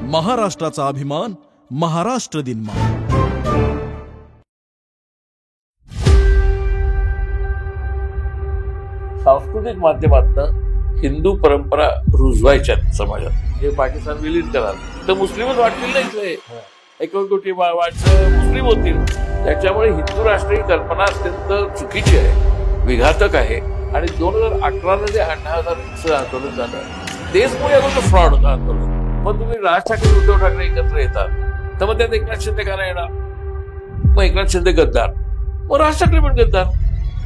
महाराष्ट्राचा अभिमान, महाराष्ट्र दिनमान. सांस्कृतिक माध्यमातून हिंदू परंपरा रुजवायच्या समाजात. जे पाकिस्तान विलीन कराल तर मुस्लिमच वाटतील ना इथले, 1 कोटी माणसं मुस्लिम होतील. त्याच्यामुळे हिंदू राष्ट्र ही कल्पना अत्यंत चुकीची आहे, विघातक आहे. आणि 2018ला जे 18,000 आंदोलन झालं, देशमुळे अगोदर फ्रॉड होतं आंदोलन. मग तुम्ही राज ठाकरे उद्धव ठाकरे एकत्र येतात, तर मग त्यात एकनाथ शिंदे का नाही येणार? मग एकनाथ शिंदे गद्दार, मग राज ठाकरे पण गद्दार.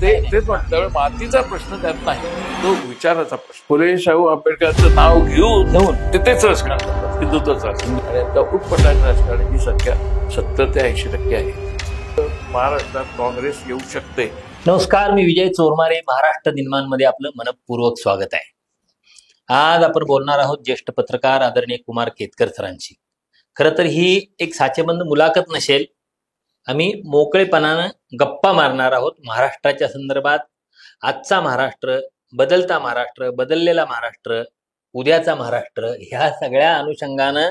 तेच वाटतं. त्यामुळे मातीचा प्रश्न त्यात नाही, तो विचाराचा प्रश्न. फुले शाहू आंबेडकरांचं नाव घेऊन तेच राजकारण करतात, हिंदुत्वाचं राजकारण. आणि आता उठपटाच्या राजकारणाची संख्या 70 ते 80% आहे. महाराष्ट्रात काँग्रेस येऊ शकते. नमस्कार, मी विजय चोरमारे. महाराष्ट्र दिनमानमध्ये आपलं मनपूर्वक स्वागत आहे. आज आपण बोलणार आहोत ज्येष्ठ पत्रकार आदरणीय कुमार केतकर सरांशी. खरं तर ही एक साचेबंद मुलाखत नसेल, आम्ही मोकळेपणानं गप्पा मारणार आहोत महाराष्ट्राच्या संदर्भात. आजचा महाराष्ट्र, बदलता महाराष्ट्र, बदललेला महाराष्ट्र, उद्याचा महाराष्ट्र, ह्या सगळ्या अनुषंगानं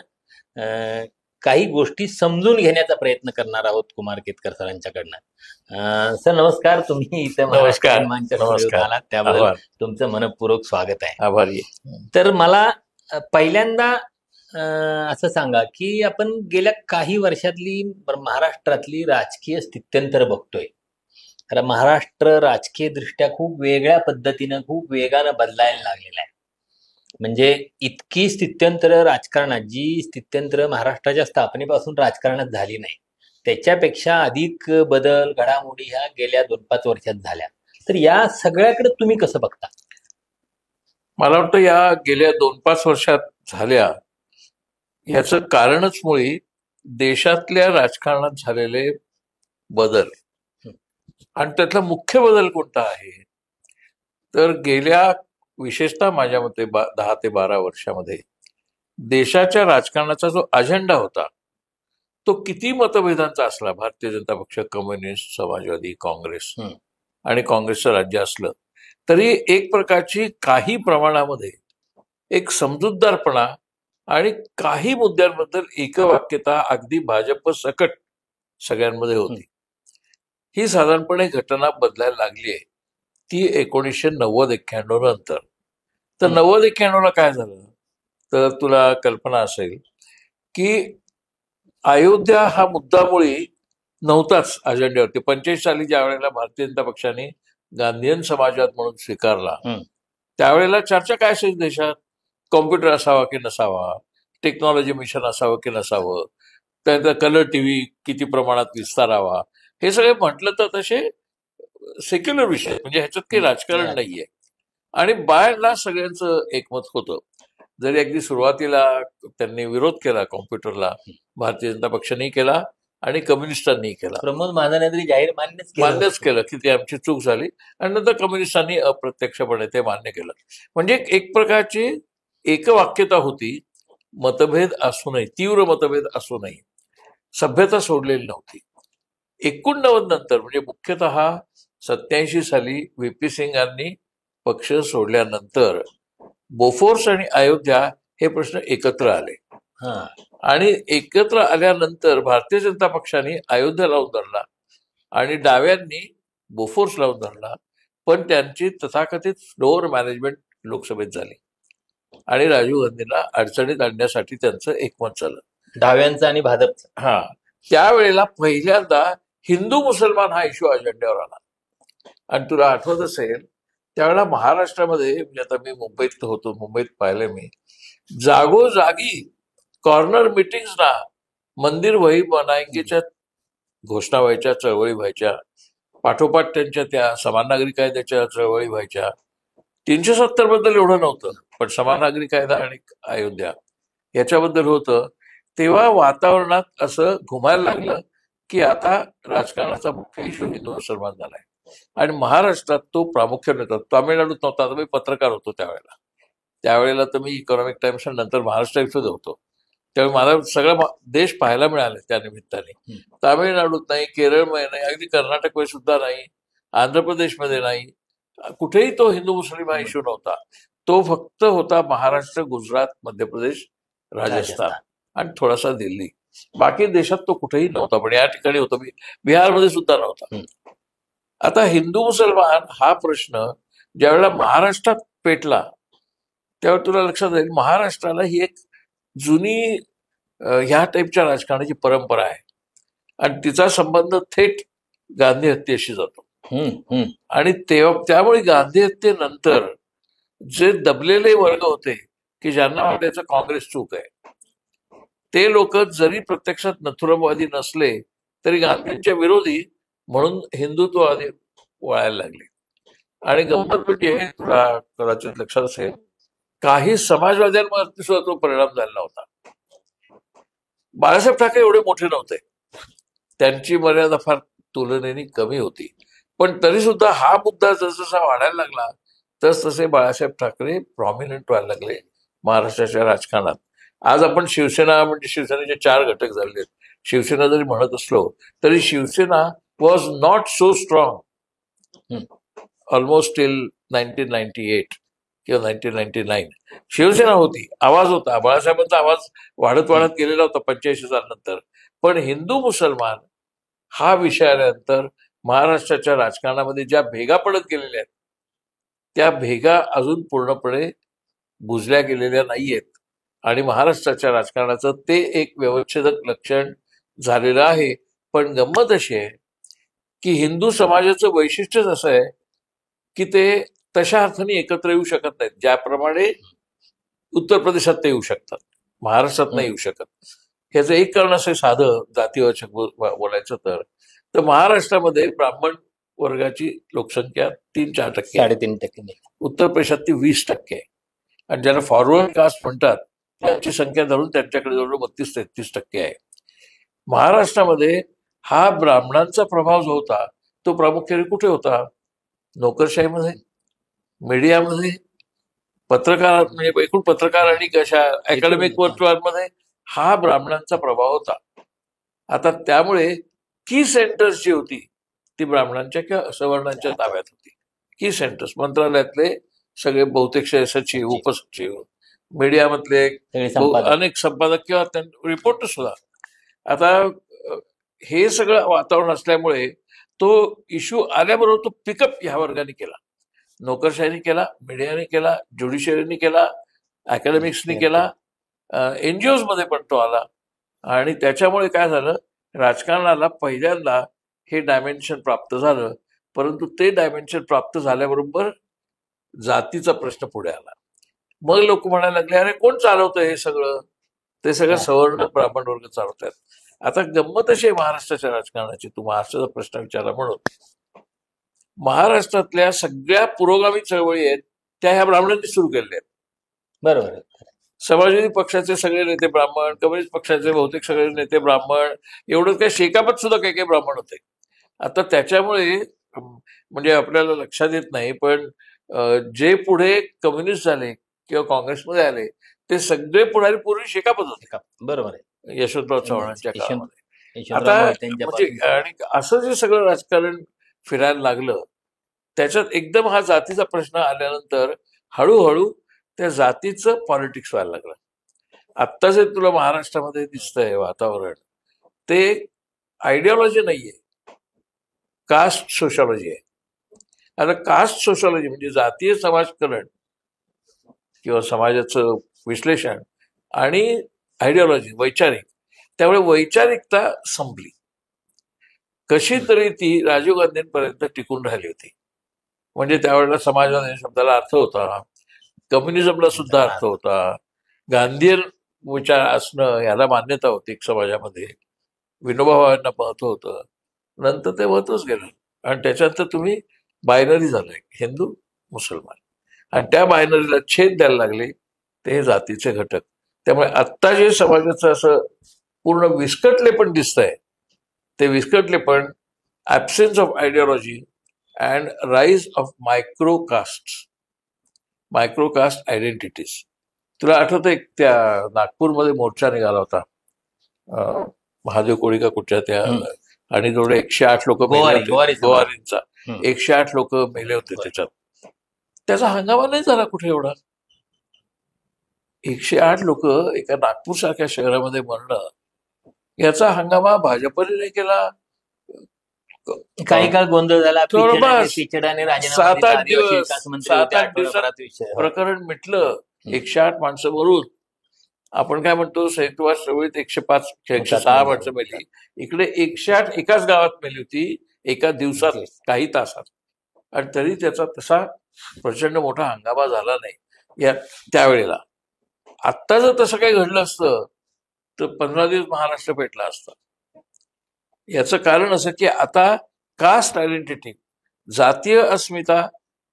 काही गोष्टी समजून घेण्याचा प्रयत्न करणार आहोत कुमार केतकर सरांच्याकडनं. सर नमस्कार. तुम्ही इथं महाराष्ट्र आलात, त्याबद्दल तुमचं मनपूर्वक स्वागत आहे. आभारी. तर मला पहिल्यांदा असं सांगा की आपण गेल्या काही वर्षातली महाराष्ट्रातली राजकीय स्थित्यंतर बघतोय. कारण महाराष्ट्र राजकीय दृष्ट्या खूप वेगळ्या पद्धतीनं, खूप वेगानं बदलायला लागलेला आहे. म्हणजे इतकी स्थित्यंतर राजकारणात, जी स्थित्यंतर महाराष्ट्राच्या स्थापनेपासून राजकारणात झाली नाही, त्याच्यापेक्षा अधिक बदल घडामोडी ह्या गेल्या 2-5 वर्षात झाल्या. तर या सगळ्याकडे तुम्ही कसं बघता? मला वाटतं या गेल्या 2-5 वर्षात झाल्या, याचं कारणच मुळी देशातल्या राजकारणात झालेले बदल. आणि त्यातला मुख्य बदल कोणता आहे तर गेल्या विशेषतः माझ्या मते 10 ते 12 वर्षामध्ये देशाच्या राजकारणाचा जो अजेंडा होता तो किती मतभेदांचा असला, भारतीय जनता पक्ष, कम्युनिस्ट, समाजवादी, काँग्रेस आणि काँग्रेसचं राज्य असलं तरी एक प्रकारची काही प्रमाणामध्ये एक समजूतदारपणा आणि काही मुद्द्यांबद्दल एकवाक्यता अगदी भाजप सकट सगळ्यांमध्ये होती. ही साधारणपणे घटना बदलायला लागली आहे ती 1990-91 नंतर. तर 90-91ला काय झालं तर तुला कल्पना असेल की अयोध्या हा मुद्दा मुळी नव्हताच अजेंड्यावरती. 45 साली ज्या वेळेला भारतीय जनता पक्षाने गांधीयन समाजवाद म्हणून स्वीकारला, त्यावेळेला चर्चा काय असेल देशात? कॉम्प्युटर असावा की नसावा, टेक्नॉलॉजी मिशन असावं की नसावं, त्यानंतर कलर टीव्ही किती प्रमाणात विस्तारावा, हे सगळे म्हटलं तर तसे सेक्युलर विषय, म्हणजे ह्याच्यात काही राजकारण नाहीये. आणि बाय ला सगळ्यांचं एकमत होतं. जरी अगदी सुरुवातीला त्यांनी विरोध केला कॉम्प्युटरला, भारतीय जनता पक्षानेही केला आणि कम्युनिस्टांनीही केला. प्रमोद महाजनांनी जाहीर मान्यच केलं की ती आमची चूक झाली. आणि नंतर कम्युनिस्टांनी अप्रत्यक्षपणे ते मान्य केलं. म्हणजे एक प्रकारची एकवाक्यता होती. मतभेद असूनही, तीव्र मतभेद असूनही सभ्यता सोडलेली नव्हती. 89 नंतर म्हणजे मुख्यतः 87 साली व्ही.पी. सिंगांनी पक्ष सोडल्यानंतर बोफोर्स आणि अयोध्या हे प्रश्न एकत्र आले. आणि एकत्र आल्यानंतर भारतीय जनता पक्षाने अयोध्या लावून धरला आणि डाव्यांनी बोफोर्स लावून धरला. पण त्यांची तथाकथित फ्लोअर मॅनेजमेंट लोकसभेत झाली आणि राजीव गांधींना अडचणीत आणण्यासाठी त्यांचं एकमत झालं, डाव्यांचं आणि भाजपचं. त्यावेळेला पहिल्यांदा हिंदू मुसलमान हा इश्यू अजेंड्यावर आला. आणि तुला आठवत असेल त्यावेळेला महाराष्ट्रामध्ये, म्हणजे आता मी मुंबईत होतो, मुंबईत पाहिलं मी, जागोजागी कॉर्नर मिटिंग्सना मंदिर वही बनाएंगेच्या घोषणा व्हायच्या, चळवळी व्हायच्या. पाठोपाठ त्यांच्या त्या समान नागरी कायद्याच्या चळवळी व्हायच्या. 370 बद्दल एवढं नव्हतं, पण समान नागरी कायदा आणि अयोध्या याच्याबद्दल होतं. तेव्हा वातावरणात असं घुमायला लागलं की आता राजकारणाचा मुख्य इश्यू हिंदू मुसलमान झालाय. आणि महाराष्ट्रात तो प्रामुख्याने होता. तामिळनाडूत नव्हता. आता मी पत्रकार होतो त्यावेळेला तर मी इकॉनॉमिक टाइम्स नंतर महाराष्ट्र इथं होतो. त्यावेळी मला सगळा देश पाहायला मिळाले त्या निमित्ताने. तामिळनाडूत नाही, केरळमध्ये नाही, अगदी कर्नाटकमध्ये सुद्धा नाही, आंध्र प्रदेशमध्ये नाही, कुठेही तो हिंदू मुस्लिम हा इश्यू नव्हता. तो फक्त होता महाराष्ट्र, गुजरात, मध्य प्रदेश, राजस्थान आणि थोडासा दिल्ली. बाकी देशात तो कुठेही नव्हता, पण या ठिकाणी होता. बिहारमध्ये सुद्धा नव्हता. आता हिंदू मुसलमान हा प्रश्न ज्यावेळेला महाराष्ट्रात पेटला त्यावेळी तुला लक्षात येईल महाराष्ट्राला ही एक जुनी ह्या टाईपच्या राजकारणाची परंपरा आहे आणि तिचा संबंध थेट गांधी हत्येशी जातो. आणि त्यामुळे गांधी हत्येनंतर जे दबलेले वर्ग होते की ज्यांना वाटायचं काँग्रेस चूक आहे, ते लोक जरी प्रत्यक्षात नथुरामवादी नसले तरी गांधींच्या विरोधी म्हणून हिंदुत्ववादी वळायला लागले. आणि गंमत म्हणजे तुला कदाचित लक्षात असेल काही समाजवाद्यांवरती सुद्धा तो परिणाम झालेला होता. बाळासाहेब ठाकरे एवढे मोठे नव्हते, त्यांची मर्यादा फार तुलनेने कमी होती, पण तरी सुद्धा हा मुद्दा जसजसा वाढायला लागला तसतसे बाळासाहेब ठाकरे प्रॉमिनंट व्हायला लागले महाराष्ट्राच्या राजकारणात. आज आपण शिवसेना म्हणजे शिवसेनेचे 4 घटक झाले आहेत. शिवसेना जरी म्हणत असलो तरी Shiv Sena was not so strong almost till 1998 किंवा 1999. शिवसेना होती, आवाज होता, बाळासाहेबांचा आवाज वाढत वाढत गेलेला होता 85 सालानंतर. पण हिंदू मुसलमान हा विषय आल्यानंतर महाराष्ट्राच्या राजकारणामध्ये ज्या भेगा पडत गेलेल्या आहेत त्या भेगा अजून पूर्णपणे बुजल्या गेलेल्या नाहीयेत आणि महाराष्ट्राच्या राजकारणाचं ते एक व्यवच्छेदक लक्षण झालेलं आहे. पण गंमत अशी आहे की हिंदू समाजाचं वैशिष्ट्यच असं आहे की ते तशा अर्थाने एकत्र येऊ शकत नाहीत ज्याप्रमाणे उत्तर प्रदेशात ते येऊ शकतात, महाराष्ट्रात नाही येऊ शकत. ह्याचं एक कारण असं साधं जातीवाचक बोलायचं तर महाराष्ट्रामध्ये ब्राह्मण वर्गाची लोकसंख्या 3-4% 3.5%. उत्तर प्रदेशात ती 20% आहे. आणि ज्याला फॉरवर्ड कास्ट म्हणतात त्यांची संख्या धरून त्यांच्याकडे जवळ 32-33% आहे. महाराष्ट्रामध्ये हा ब्राह्मणांचा प्रभाव जो होता तो प्रामुख्याने कुठे होता? नोकरशाहीमध्ये, मीडियामध्ये, पत्रकार म्हणजे एकूण पत्रकार आणि कशा अकॅडमिक वर्तुळांमध्ये हा ब्राह्मणांचा प्रभाव होता. आता त्यामुळे की सेंटर्स जी होती ती ब्राह्मणांच्या किंवा सवर्णांच्या ताब्यात होती. की सेंटर्स मंत्रालयातले सगळे बहुतेक सचिव, उपसचिव, मीडियामधले अनेक संपादक किंवा रिपोर्टर सुद्धा. आता हे सगळं वातावरण असल्यामुळे तो इश्यू आल्याबरोबर तो पिकअप ह्या वर्गाने केला. नोकरशाहीने केला, मीडियाने केला, ज्युडिशियरीने केला, अकॅडमिक्सने केला, एनजीओज मध्ये पण तो आला. आणि त्याच्यामुळे काय झालं, राजकारणाला पहिल्यांदा हे डायमेन्शन प्राप्त झालं. परंतु ते डायमेन्शन प्राप्त झाल्याबरोबर जातीचा प्रश्न पुढे आला. मग लोक म्हणायला लागले अरे कोण चालवतं हे सगळं? ते सगळं सवर्ण ब्राह्मण वर्ग चालवत आहेत. आता गंमत अशी आहे महाराष्ट्राच्या राजकारणाची, तू महाराष्ट्राचा प्रश्न विचारला म्हणून, महाराष्ट्रातल्या सगळ्या पुरोगामी चळवळी आहेत त्या ह्या ब्राह्मणांनी सुरू केलेल्या आहेत. बरोबर. समाजवादी पक्षाचे सगळे नेते ब्राह्मण, कम्युनिस्ट पक्षाचे बहुतेक सगळे नेते ब्राह्मण, एवढं काय शेकापत सुद्धा काही ब्राह्मण होते. आता त्याच्यामुळे म्हणजे आपल्याला लक्षात येत नाही पण जे पुढे कम्युनिस्ट झाले किंवा काँग्रेसमध्ये आले ते सगळे पुढारी पूर्वी शेकापत होते. बरोबर आहे. यशवंतराव चव्हाणांच्या काळामध्ये. आता म्हणजे आणि असं जे सगळं राजकारण फिरायला लागलं त्याच्यात एकदम हा जातीचा प्रश्न आल्यानंतर हळूहळू त्या जातीचं पॉलिटिक्स व्हायला लागलं. आत्ता जे तुला महाराष्ट्रामध्ये दिसतंय वातावरण ते आयडिओलॉजी नाहीये, कास्ट सोशॉलॉजी आहे. आता कास्ट सोशॉलॉजी म्हणजे जातीय समाजकरण किंवा समाजाचं विश्लेषण आणि आयडिओलॉजी वैचारिक, त्यामुळे वैचारिकता संपली. कशी तरी ती राजीव गांधींपर्यंत टिकून राहिली होती. म्हणजे त्यावेळेला समाजवाद या शब्दाला अर्थ होता, कम्युनिझमला सुद्धा अर्थ होता, गांधीयन विचार असणं याला मान्यता होती समाजामध्ये, विनोबा भावेंना महत्व होतं. नंतर ते महत्वच गेलं आणि त्याच्यानंतर तुम्ही बायनरी झालंय हिंदू मुसलमान आणि त्या बायनरीला छेद द्यायला लागले ते हे जातीचे घटक. त्यामुळे आत्ता जे समाजाचं असं पूर्ण विस्कटले पण दिसतंय ते विस्कटले पण absence of ideology and rise of micro caste identities. तुला आठवतंय त्या नागपूरमध्ये मोर्चा निघाला होता महादेव कोळी का कुठच्या त्या, आणि जवळ 108 लोक गोवारींचा 108 लोक मेले होते त्याच्यात. त्याचा हंगामा नाही झाला कुठे एवढा. 108 लोक एका नागपूर सारख्या शहरामध्ये मरणं, याचा हंगामा भाजपने नाही केला. काही काळ गोंधळ झाला, थोडंफार पिचडाने राजीनामा सात दिला, आठ आदिवासी दिवस विकास मंत्री होते, 7-8 दिवसात आठवड्याभरात विषय. प्रकरण मिटलं. 108 माणसं मरून, आपण काय म्हणतो संयुक्त राष्ट्रसभेत 105 106 माणसं मेली, इकडे 108 एकाच गावात मेली होती, एका दिवसात, काही तासात. आणि तरी त्याचा तसा प्रचंड मोठा हंगामा झाला नाही या त्यावेळेला. आत्ता जर तसं काही घडलं असतं तर 15 दिवस महाराष्ट्र पेटला असता. याचं कारण असं की आता कास्ट आयडेंटिटी, जातीय अस्मिता,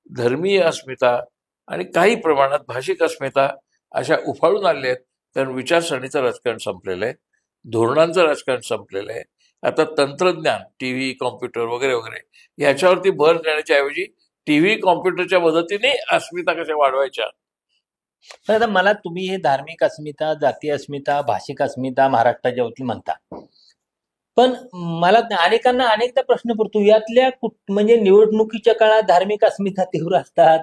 धर्मीय अस्मिता आणि काही प्रमाणात भाषिक अस्मिता अशा उफाळून आल्या आहेत. कारण विचारसरणीचं राजकारण संपलेलं आहे, धोरणांचं राजकारण संपलेलं आहे. आता तंत्रज्ञान, टीव्ही, कॉम्प्युटर वगैरे वगैरे याच्यावरती भर देण्याच्या ऐवजी टीव्ही, कॉम्प्युटरच्या मदतीने अस्मिता कशा वाढवायच्या. पण आता मला तुम्ही हे धार्मिक अस्मिता, जातीय अस्मिता, भाषिक अस्मिता महाराष्ट्राच्या वतीने म्हणता, पण मला अनेकांना अनेकदा प्रश्न पडतो, यातल्या म्हणजे निवडणुकीच्या काळात धार्मिक अस्मिता तीव्र असतात,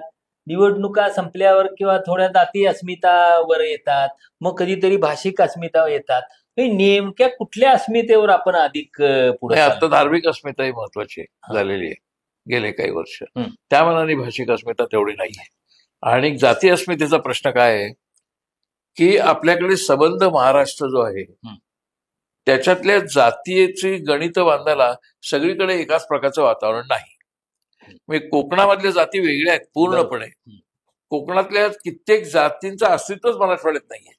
निवडणुका संपल्यावर किंवा थोड्या जातीय अस्मितावर येतात, मग कधीतरी भाषिक अस्मिता येतात. नेमक्या कुठल्या अस्मितेवर आपण अधिक पुढे? आता धार्मिक अस्मिता ही महत्वाची झालेली आहे गेले काही वर्ष. त्या मनाने भाषिक अस्मिता तेवढी नाहीये. आणि जातीय अस्मितेचा प्रश्न काय आहे की आपल्याकडे संबंध महाराष्ट्र जो आहे त्याच्यातल्या जातीयेची गणित बांधायला सगळीकडे एकाच प्रकारचं वातावरण नाही. म्हणजे कोकणामधल्या जाती वेगळ्या आहेत पूर्णपणे. कोकणातल्या कित्येक जातींचं अस्तित्वच मराठवाड्यात नाहीये.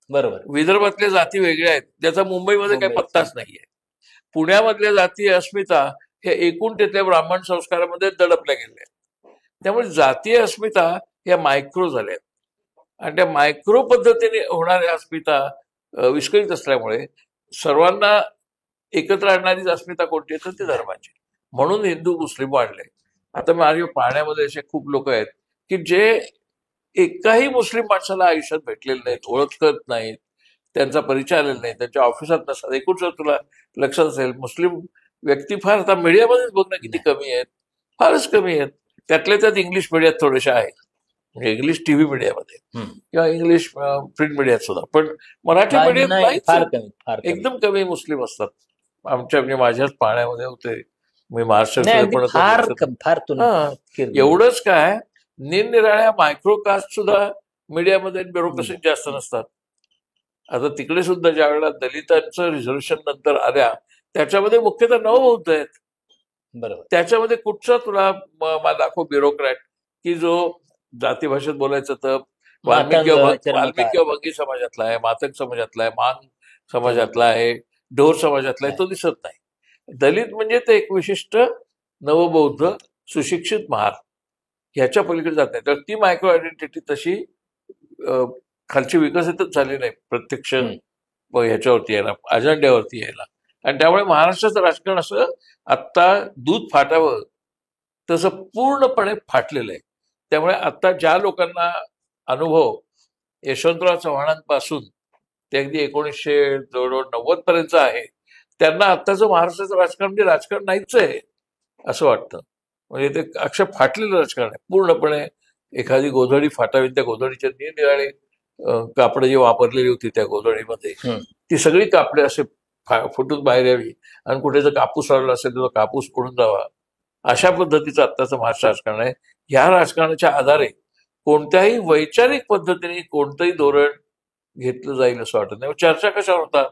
बरोबर. विदर्भातल्या जाती वेगळ्या आहेत, त्याचा मुंबईमध्ये काही पत्ताच नाहीये. पुण्यामधल्या जातीय अस्मिता हे एकूण तिथल्या ब्राह्मण संस्कारामध्ये दडपल्या गेल्या. त्यामुळे जातीय अस्मिता ह्या मायक्रो झाल्या आणि त्या मायक्रो पद्धतीने होणाऱ्या अस्मिता विस्कळीत असल्यामुळे सर्वांना एकत्र आणणारी अस्मिता कोणती आहे तर ती धर्माची. म्हणून हिंदू मुस्लिम वाढले. आता माझ्या पाहण्यामध्ये असे खूप लोक आहेत की जे एकाही मुस्लिम माणसाला आयुष्यात भेटलेले नाहीत, ओळखत नाहीत, त्यांचा परिचय आलेला नाही, त्यांच्या ऑफिसात नसतात. एकूण जर तुला लक्षात असेल मुस्लिम व्यक्ती फार आता मीडियामध्येच बघणं किती कमी आहेत, फारच कमी आहेत. त्यातल्या त्यात इंग्लिश मीडियात थोड्याशा आहेत, म्हणजे इंग्लिश टीव्ही मीडियामध्ये किंवा इंग्लिश प्रिंट मीडियात सुद्धा. पण मराठी मीडियात एकदम कमी मुस्लिम असतात. आमच्या म्हणजे माझ्याच पाहण्यामध्ये होते. मी महाराष्ट्रात एवढंच काय निरनिराळ्या मायक्रोकास्ट सुद्धा मीडियामध्ये ब्युरोक्रेसी जास्त नसतात. आता तिकडे सुद्धा ज्या वेळेला दलितांचं रिझर्वेशन नंतर आल्या त्याच्यामध्ये मुख्यतः नवबौद्ध आहेत. बरोबर. त्याच्यामध्ये कुठचा तुला दाखव ब्युरोक्रॅट की जो जाती भाषेत बोलायचं तर वाल्मिकी वंगी समाजातला आहे, मातंग समाजातला आहे, मांग समाजातला आहे, ढोर समाजातला आहे, तो दिसत नाही. दलित म्हणजे ते एक विशिष्ट नवबौद्ध सुशिक्षित महार, ह्याच्या पलीकडे जात नाही. तर ती मायक्रो आयडेंटिटी तशी खालची विकसितच झाली नाही प्रत्यक्ष ह्याच्यावरती यायला, अजेंड्यावरती यायला. आणि त्यामुळे महाराष्ट्राचं राजकारण असं आत्ता दूध फाटावं तसं पूर्णपणे फाटलेलं आहे. त्यामुळे आता ज्या लोकांना अनुभव यशवंतराव चव्हाणांपासून ते अगदी 1990 पर्यंत आहे त्यांना आत्ताचं महाराष्ट्राचं राजकारण म्हणजे राजकारण नाहीच आहे असं वाटतं. म्हणजे ते अक्षर फाटलेलं राजकारण आहे पूर्णपणे. एखादी गोधडी फाटावी, त्या गोधडीच्या निरनिराळे कापडं जी वापरलेली होती त्या गोधडीमध्ये ती सगळी कापडे असे फुटून बाहेर यावी आणि कुठे जर कापूस आलेला असेल तर कापूस पडून जावा, अशा पद्धतीचं आत्ताचं महाराष्ट्र राजकारण आहे. ह्या राजकारणाच्या आधारे कोणत्याही वैचारिक पद्धतीने कोणतंही धोरण घेतलं जाईल असं वाटत नाही. चर्चा कशावर होतात,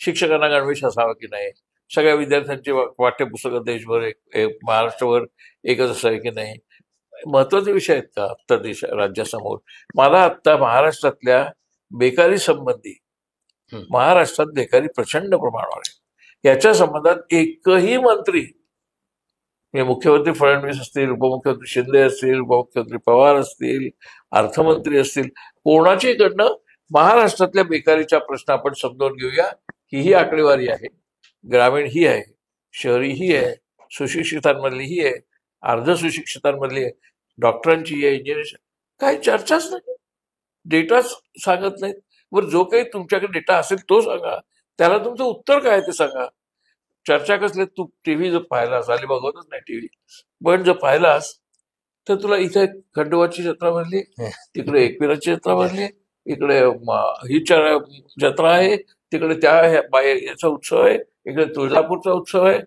शिक्षकांना गणवेश असावा की नाही, सगळ्या विद्यार्थ्यांची पाठ्यपुस्तकं देशभर महाराष्ट्रभर एकच असावे की नाही, महत्वाचे विषय आहेत का आत्ता राज्यासमोर. मला आत्ता महाराष्ट्रातल्या बेकारी संबंधी, महाराष्ट्रात बेकारी प्रचंड प्रमाणावर आहे, याच्या संबंधात एकही मंत्री, मुख्यमंत्री फडणवीस असतील, उपमुख्यमंत्री शिंदे असतील, उपमुख्यमंत्री पवार असतील, अर्थमंत्री असतील, कोणाच्याकडनं महाराष्ट्रातल्या बेकारीचा प्रश्न आपण समजावून घेऊया. ही आकडेवारी आहे, ग्रामीण ही आहे, शहरी ही आहे, सुशिक्षितांमधली ही आहे, अर्ध सुशिक्षितांमधली आहे, डॉक्टरांची आहे, इंजिनियर, काही चर्चाच नाही, डेटाच सांगत नाहीत. बरं जो काही तुमच्याकडे डेटा असेल तो सांगा, त्याला तुमचं उत्तर काय ते सांगा. चर्चा कसले, तू टीव्ही जर पाहिलास, आली बघतच नाही टीव्ही, पण जर पाहिलास तर तुला इथे खंडोबाची जत्रा भरली, तिकडे एकविराची जत्रा भरली, इकडे जत्रा आहे, तिकडे याचा उत्सव आहे, इकडे तुळजापूरचा उत्सव आहे.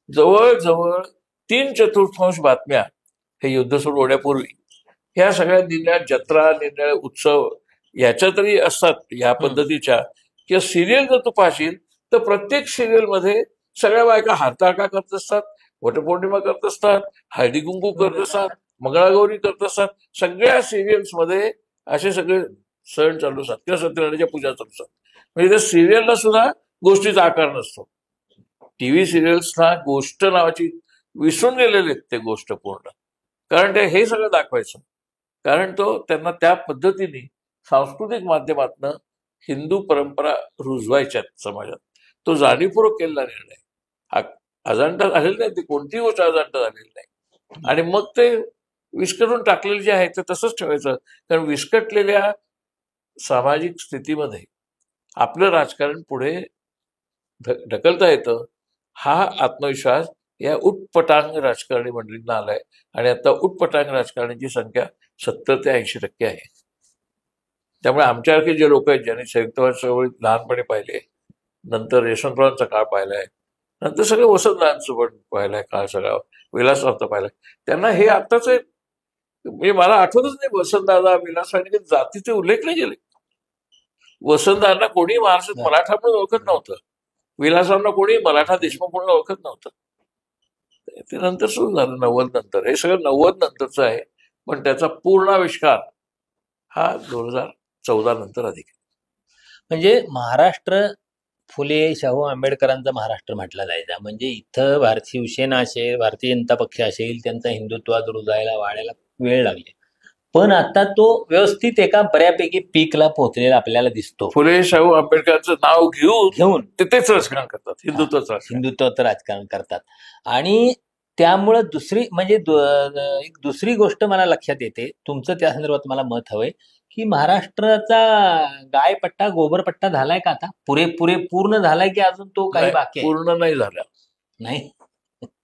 जवळजवळ 3/4 बातम्या हे युद्ध सुरू होण्यापूर्वी ह्या सगळ्या निरनिळ्या जत्रा, निरनिळ्या उत्सव ह्याच्या तरी असतात या पद्धतीच्या. किंवा सिरियल जर तू पाहशील तर प्रत्येक सिरियलमध्ये सगळ्या बायका हरताळका करत असतात, वटपौर्णिमा करत असतात, हळदी कुंकू करत असतात, मंगळागौरी करत असतात. सगळ्या सिरियल्समध्ये असे सगळे सण चालू असतात किंवा सत्यनारायणाच्या पूजा चालू असतात. म्हणजे त्या सिरियलला सुद्धा गोष्टीचा आकार नसतो. टीव्ही सिरियल्सना गोष्ट नावाची विसरून गेलेले आहेत ते गोष्ट पूर्ण. कारण ते हे सगळं दाखवायचं, कारण तो त्यांना त्या पद्धतीने सांस्कृतिक माध्यमातनं हिंदू परंपरा रुजवायच्या समाजात. तो जाणीवपूर्वक केलेला निर्णय, अजाणता झालेला नाही, ती कोणतीही गोष्ट अजाणता झालेली नाही. आणि मग ते विस्कटून टाकलेलं जे आहे ते तसंच ठेवायचं. कारण विस्कटलेल्या सामाजिक स्थितीमध्ये आपलं राजकारण पुढे ढकलता येतं, हा आत्मविश्वास या उटपटांग राजकारणी मंडळींना आलाय. आणि आता उटपटांग राजकारण्यांची संख्या 70 ते 80% आहे. त्यामुळे आमच्यासारखे जे लोक आहेत, ज्यांनी संयुक्त चळवळीत लहानपणी पाहिले, नंतर यशवंतरावांचा काळ पाहिलाय, नंतर सगळं वसंतदादांचं पण पाहिलाय काळ, सगळा विलासरावचा पाहिलाय, त्यांना हे आत्ताच म्हणजे मला आठवतच नाही वसंतदादा विलासरावांनी जातीचे उल्लेख नाही केले. वसंतदादांना कोणी महाराष्ट्रात मराठा म्हणून ओळखत नव्हतं, विलासरावांना कोणी मराठा देशमुख म्हणून ओळखत नव्हतं. ते नंतर सुरू झालं 90 नंतर. हे सगळं 90 नंतरचं आहे, पण त्याचा पूर्ण आविष्कार हा 2014 नंतर अधिक. म्हणजे महाराष्ट्र फुले शाहू आंबेडकरांचा महाराष्ट्र म्हटला जायचा. म्हणजे इथं भारतीय शिवसेना असेल, भारतीय जनता पक्ष असेल, त्यांचा हिंदुत्वात रुजायला वाढायला वेळ लागले. पण आता तो व्यवस्थित एका बऱ्यापैकी पीकला पोहोचलेला आपल्याला दिसतो. फुले शाहू आंबेडकरांचं नाव घेऊन तेच राजकारण करतात, हिंदुत्वाचं राजकारण करतात. आणि त्यामुळं एक दुसरी गोष्ट मला लक्षात येते, तुमचं त्या संदर्भात मला मत हवंय की महाराष्ट्राचा गायपट्टा गोबरपट्टा झालाय का आता पूर्ण झालाय की अजून तो काही बाकी आहे? पूर्ण नाही झाला, नाही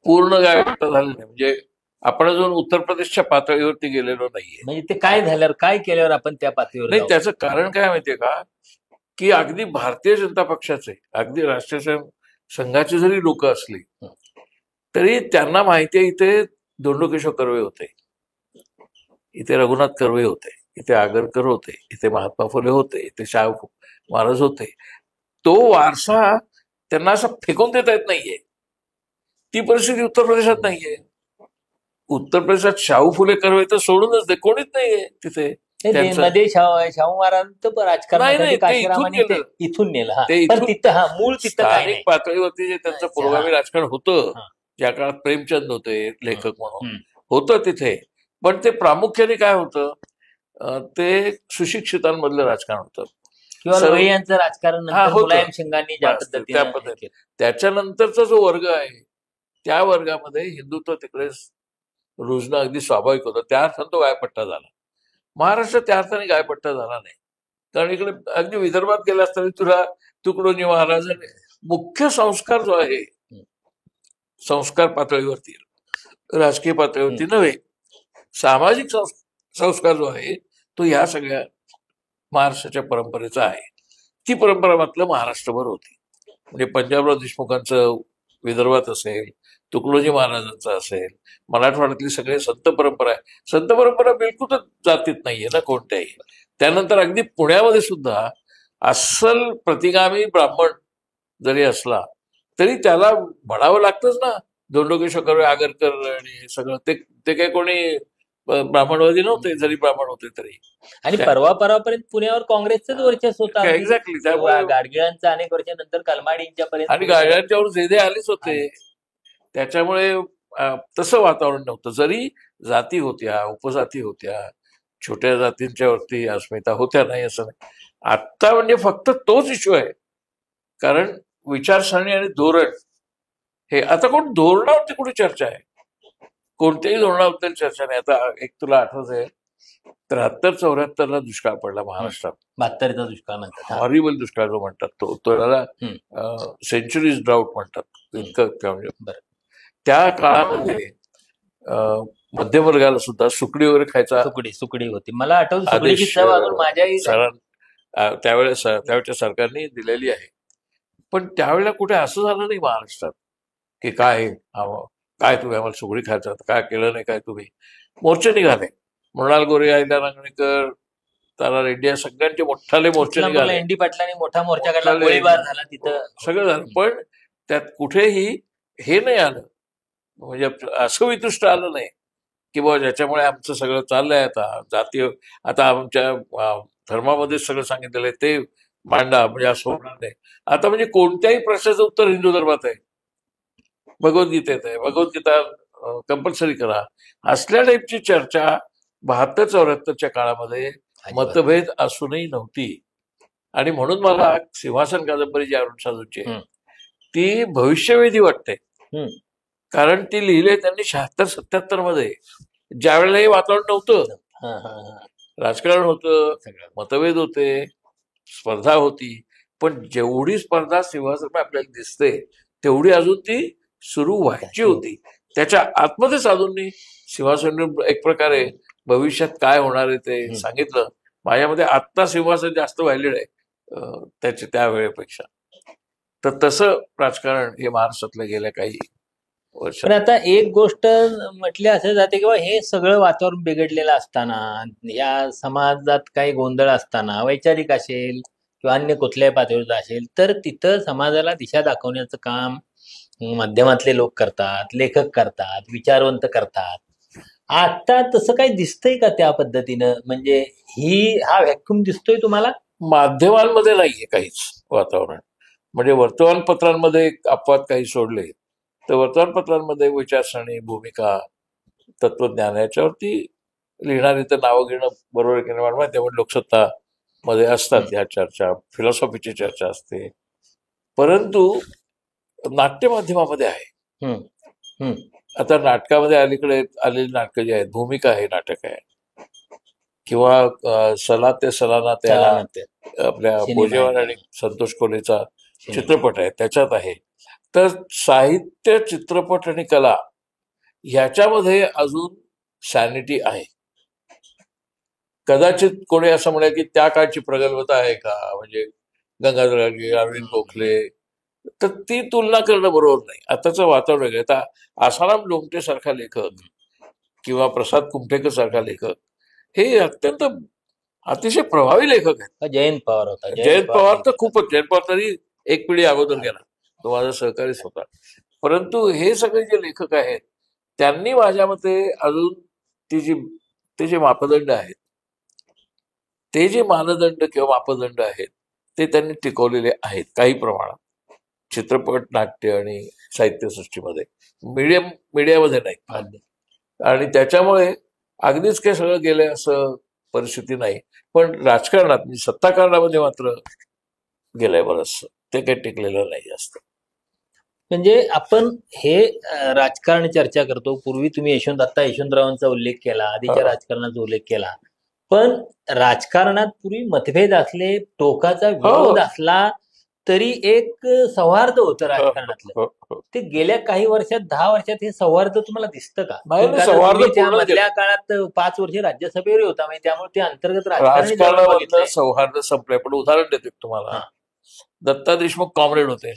पूर्ण गायपट्टा झाला नाही. म्हणजे आपण अजून उत्तर प्रदेशच्या पातळीवरती गेलेलो नाहीये. म्हणजे ते काय झाल्यावर, काय केल्यावर आपण त्या पातळीवर नाही, त्याचं कारण काय माहितीये का, की अगदी भारतीय जनता पक्षाचे, अगदी राष्ट्रीय संघाचे जरी लोक असली तरी त्यांना माहिती आहे इथे धोंडोकेश्वर कर्वे होते, इथे रघुनाथ कर्वे होते, इथे आगरकर होते, इथे महात्मा फुले होते, इथे शाहू महाराज होते. तो वारसा त्यांना असा फेकून देता येत नाहीये. ती परिस्थिती उत्तर प्रदेशात नाहीये. उत्तर प्रदेशात शाहू फुले कर्वे तर सोडूनच दे, कोणीच नाहीये तिथे. मध्ये शाहू महाराजांचं राजकारण इथून नेलं, पण तिथं मूळ तिथं स्थानिक पातळीवरती जे त्यांचं पुरोगामी राजकारण होतं, ज्या काळात प्रेमचंद होते लेखक म्हणून, होतं तिथे. पण ते प्रामुख्याने काय होतं, ते सुशिक्षितांमधलं राजकारण होतं किंवा लोहियांचं राजकारण मुलायम सिंगांनी ज्या पद्धतीने. त्याच्यानंतरचा जो वर्ग आहे त्या वर्गामध्ये हिंदुत्व तिकडे रुजणं अगदी स्वाभाविक होतं. त्या अर्थानं तो गायपट्टा झाला. महाराष्ट्र त्या अर्थाने गायपट्टा झाला नाही, कारण इकडे अगदी विदर्भात गेला असताना तुला तुकडोजी महाराजांनी मुख्य संस्कार जो आहे, संस्कार पातळीवरती, राजकीय पातळीवरती नव्हे, सामाजिक संस्कार जो आहे तो ह्या सगळ्या महाराष्ट्राच्या परंपरेचा आहे. ती परंपरा मात्र महाराष्ट्रभर होती. म्हणजे पंजाबराव देशमुखांचं विदर्भात असेल, तुकडोजी महाराजांचं असेल, मराठवाड्यातली सगळे संत परंपरा आहे. संत परंपरा बिलकुलच जातीत नाहीये ना कोणत्याही. त्यानंतर अगदी पुण्यामध्ये सुद्धा अस्सल प्रतिगामी ब्राह्मण जरी असला तरी त्याला म्हणावं लागतंच ना, धोंडोकेश्वर कर्वे, आगरकर आणि सगळं. ते काही कोणी ब्राह्मणवादी नव्हते, जरी ब्राह्मण होते तरी. आणि परवापर्यंत पुण्यावर काँग्रेसचंच वर्चस्व होतं. एक्झॅक्टली. गाडगिळांचं अनेक वर्षानंतर कलमाडींच्या पर्यंत, आणि गाडगिळांच्यावर जेदे आलेच होते. त्याच्यामुळे तसं वातावरण नव्हतं. जरी जाती होत्या, उपजाती होत्या, छोट्या जातींच्या वरती अस्मिता होत्या, नाही असं नाही. आत्ता म्हणजे फक्त तोच इश्यू आहे, कारण विचारसरणी आणि धोरण हे आता कोण धोरणावरती कुठे चर्चा आहे, कोणत्याही धोरणाबद्दल चर्चा नाही. आता एक तुला आठवत आहे, 73-74 दुष्काळ पडला महाराष्ट्रात. 72चा दुष्काळ म्हणतात, हॉरिबल दुष्काळ जो म्हणतात तो त्याला सेंचुरीज ड्राऊट म्हणतात. इतकं म्हणजे त्या काळामध्ये मध्यमवर्गाला सुद्धा सुकडी वगैरे खायचा सुकडी होती. मला आठवतं सुकडीची आदेश चव अजून माझ्याही त्यावेळेच्या सरकारने दिलेली आहे. पण त्यावेळेला कुठे असं झालं नाही महाराष्ट्रात की काय काय तुम्ही आम्हाला सुकडी खायचं, काय केलं नाही काय तुम्ही. मोर्चे निघाले, मृणाल गोरे, अहिल्या रंगणेकर, तारा रेड्डी या सगळ्यांचे मोठाले मोर्चे निघाले. एनडी पाटलांनी मोठा मोर्चा काढला, गोळीबार झाला तिथं, सगळं झालं. पण त्यात कुठेही हे नाही आलं, म्हणजे असं वितुष्ट आलं नाही की बाबा ज्याच्यामुळे आमचं सगळं चाललंय आता जातीय, आता आमच्या धर्मामध्ये सगळं सांगितलेलं आहे ते मांडा, म्हणजे असं होणार नाही. आता म्हणजे कोणत्याही प्रश्नाचं उत्तर हिंदू धर्मात आहे, भगवद्गीतेत आहे, भगवद्गीता कंपल्सरी करा. असल्या टाईपची चर्चा 72-74च्या काळामध्ये मतभेद असूनही नव्हती. आणि म्हणून मला सिंहासन कादंबरी जी अरुण साधूची ती भविष्यवेधी वाटते. कारण ती लिहिले त्यांनी 76-77 मध्ये, ज्या वेळेला हे वातावरण नव्हतं, राजकारण होतं, मतभेद होते, स्पर्धा होती. पण जेवढी स्पर्धा सिंहासन आपल्याला दिसते तेवढी अजून ती सुरू व्हायची होती. त्याच्या आतमध्ये साधूंनी सिंहासन एक प्रकारे भविष्यात काय होणार आहे ते सांगितलं. माझ्यामध्ये आत्ता सिंहासन जास्त व्हायलेलं आहे त्याच्या त्या वेळेपेक्षा. तर तसं राजकारण हे महाराष्ट्रातलं गेल्या काही वर्षात. पण आता एक गोष्ट म्हटली असं जाते किंवा हे सगळं वातावरण बिघडलेलं असताना, या समाजात काही गोंधळ असताना, वैचारिक असेल किंवा अन्य कुठल्याही पातळीवर असेल, तर तिथं समाजाला दिशा दाखवण्याचं काम माध्यमातले लोक करतात, लेखक करतात, विचारवंत करतात. आता तसं काही दिसतंय का त्या पद्धतीनं? म्हणजे हा व्हॅक्युम दिसतोय तुम्हाला? माध्यमांमध्ये नाहीये काहीच वातावरण. म्हणजे वर्तमानपत्रांमध्ये अपवाद काही सोडले तर वर्तमानपत्रांमध्ये विचारसरणी, भूमिका, तत्वज्ञान याच्यावरती लिहिणारी तर नावं घेणं बरोबर आहे की नाही माहिती. त्यामुळे लोकसत्ता मध्ये असतात ह्या चर्चा, फिलॉसॉफीची चर्चा असते. परंतु नाट्य माध्यमामध्ये आहे. आता नाटकामध्ये अलीकडे आलेली नाटकं जी आहेत, भूमिका आहे नाटक आहे, किंवा सला ते सलाना त्याला आपल्या बोजेवार आणि संतोष कोलेचा चित्रपट आहे, त्याच्यात आहे. तर साहित्य, चित्रपट आणि कला ह्याच्यामध्ये अजून सॅनिटी आहे. कदाचित कोणी असं म्हणेल की त्या काळची प्रगल्भता आहे का, म्हणजे गंगाधर गाडगे, अरविंद गोखले, तर ती तुलना करणं बरोबर नाही. आताचं वातावरण वेगळं. आता आसाराम लोमटे सारखा लेखक किंवा प्रसाद कुमठेकर सारखा लेखक हे अत्यंत अतिशय प्रभावी लेखक आहेत. जयंत पवार होता. जयंत पवार तर खूपच, जयंत पवार तरी एक पिढी अगोदर गेला, तो माझा सहकारीच होता. परंतु हे सगळे जे लेखक आहेत त्यांनी माझ्या मते अजून ते जे मापदंड आहेत, ते जे मानदंड किंवा मापदंड आहेत ते त्यांनी टिकवलेले आहेत काही प्रमाणात चित्रपट, नाट्य आणि साहित्यसृष्टीमध्ये. मीडियामध्ये नाही. आणि त्याच्यामुळे अगदीच काही सगळं गेलंय असं परिस्थिती नाही. पण राजकारणात, म्हणजे सत्ताकारणामध्ये मात्र गेलंय बरंचसं, ते काही टिकलेलं नाही जास्त. म्हणजे आपण हे राजकारण चर्चा करतो. पूर्वी तुम्ही यशवंतरावांचा उल्लेख केला, आधीच्या राजकारणाचा उल्लेख केला. पण राजकारणात पूर्वी मतभेद असले, टोकाचा विरोध असला तरी एक सौहार्द होतं राजकारणातलं. ते गेल्या काही वर्षात, 10 वर्षात हे सौहार्द तुम्हाला दिसतं का? मधल्या काळात 5 वर्ष राज्यसभेवर होता, म्हणजे त्यामुळे ते अंतर्गत राजकारणामधलं सौहार्द संपलंय. पण उदाहरण देतो तुम्हाला. दत्ता देशमुख कॉम्रेड होते,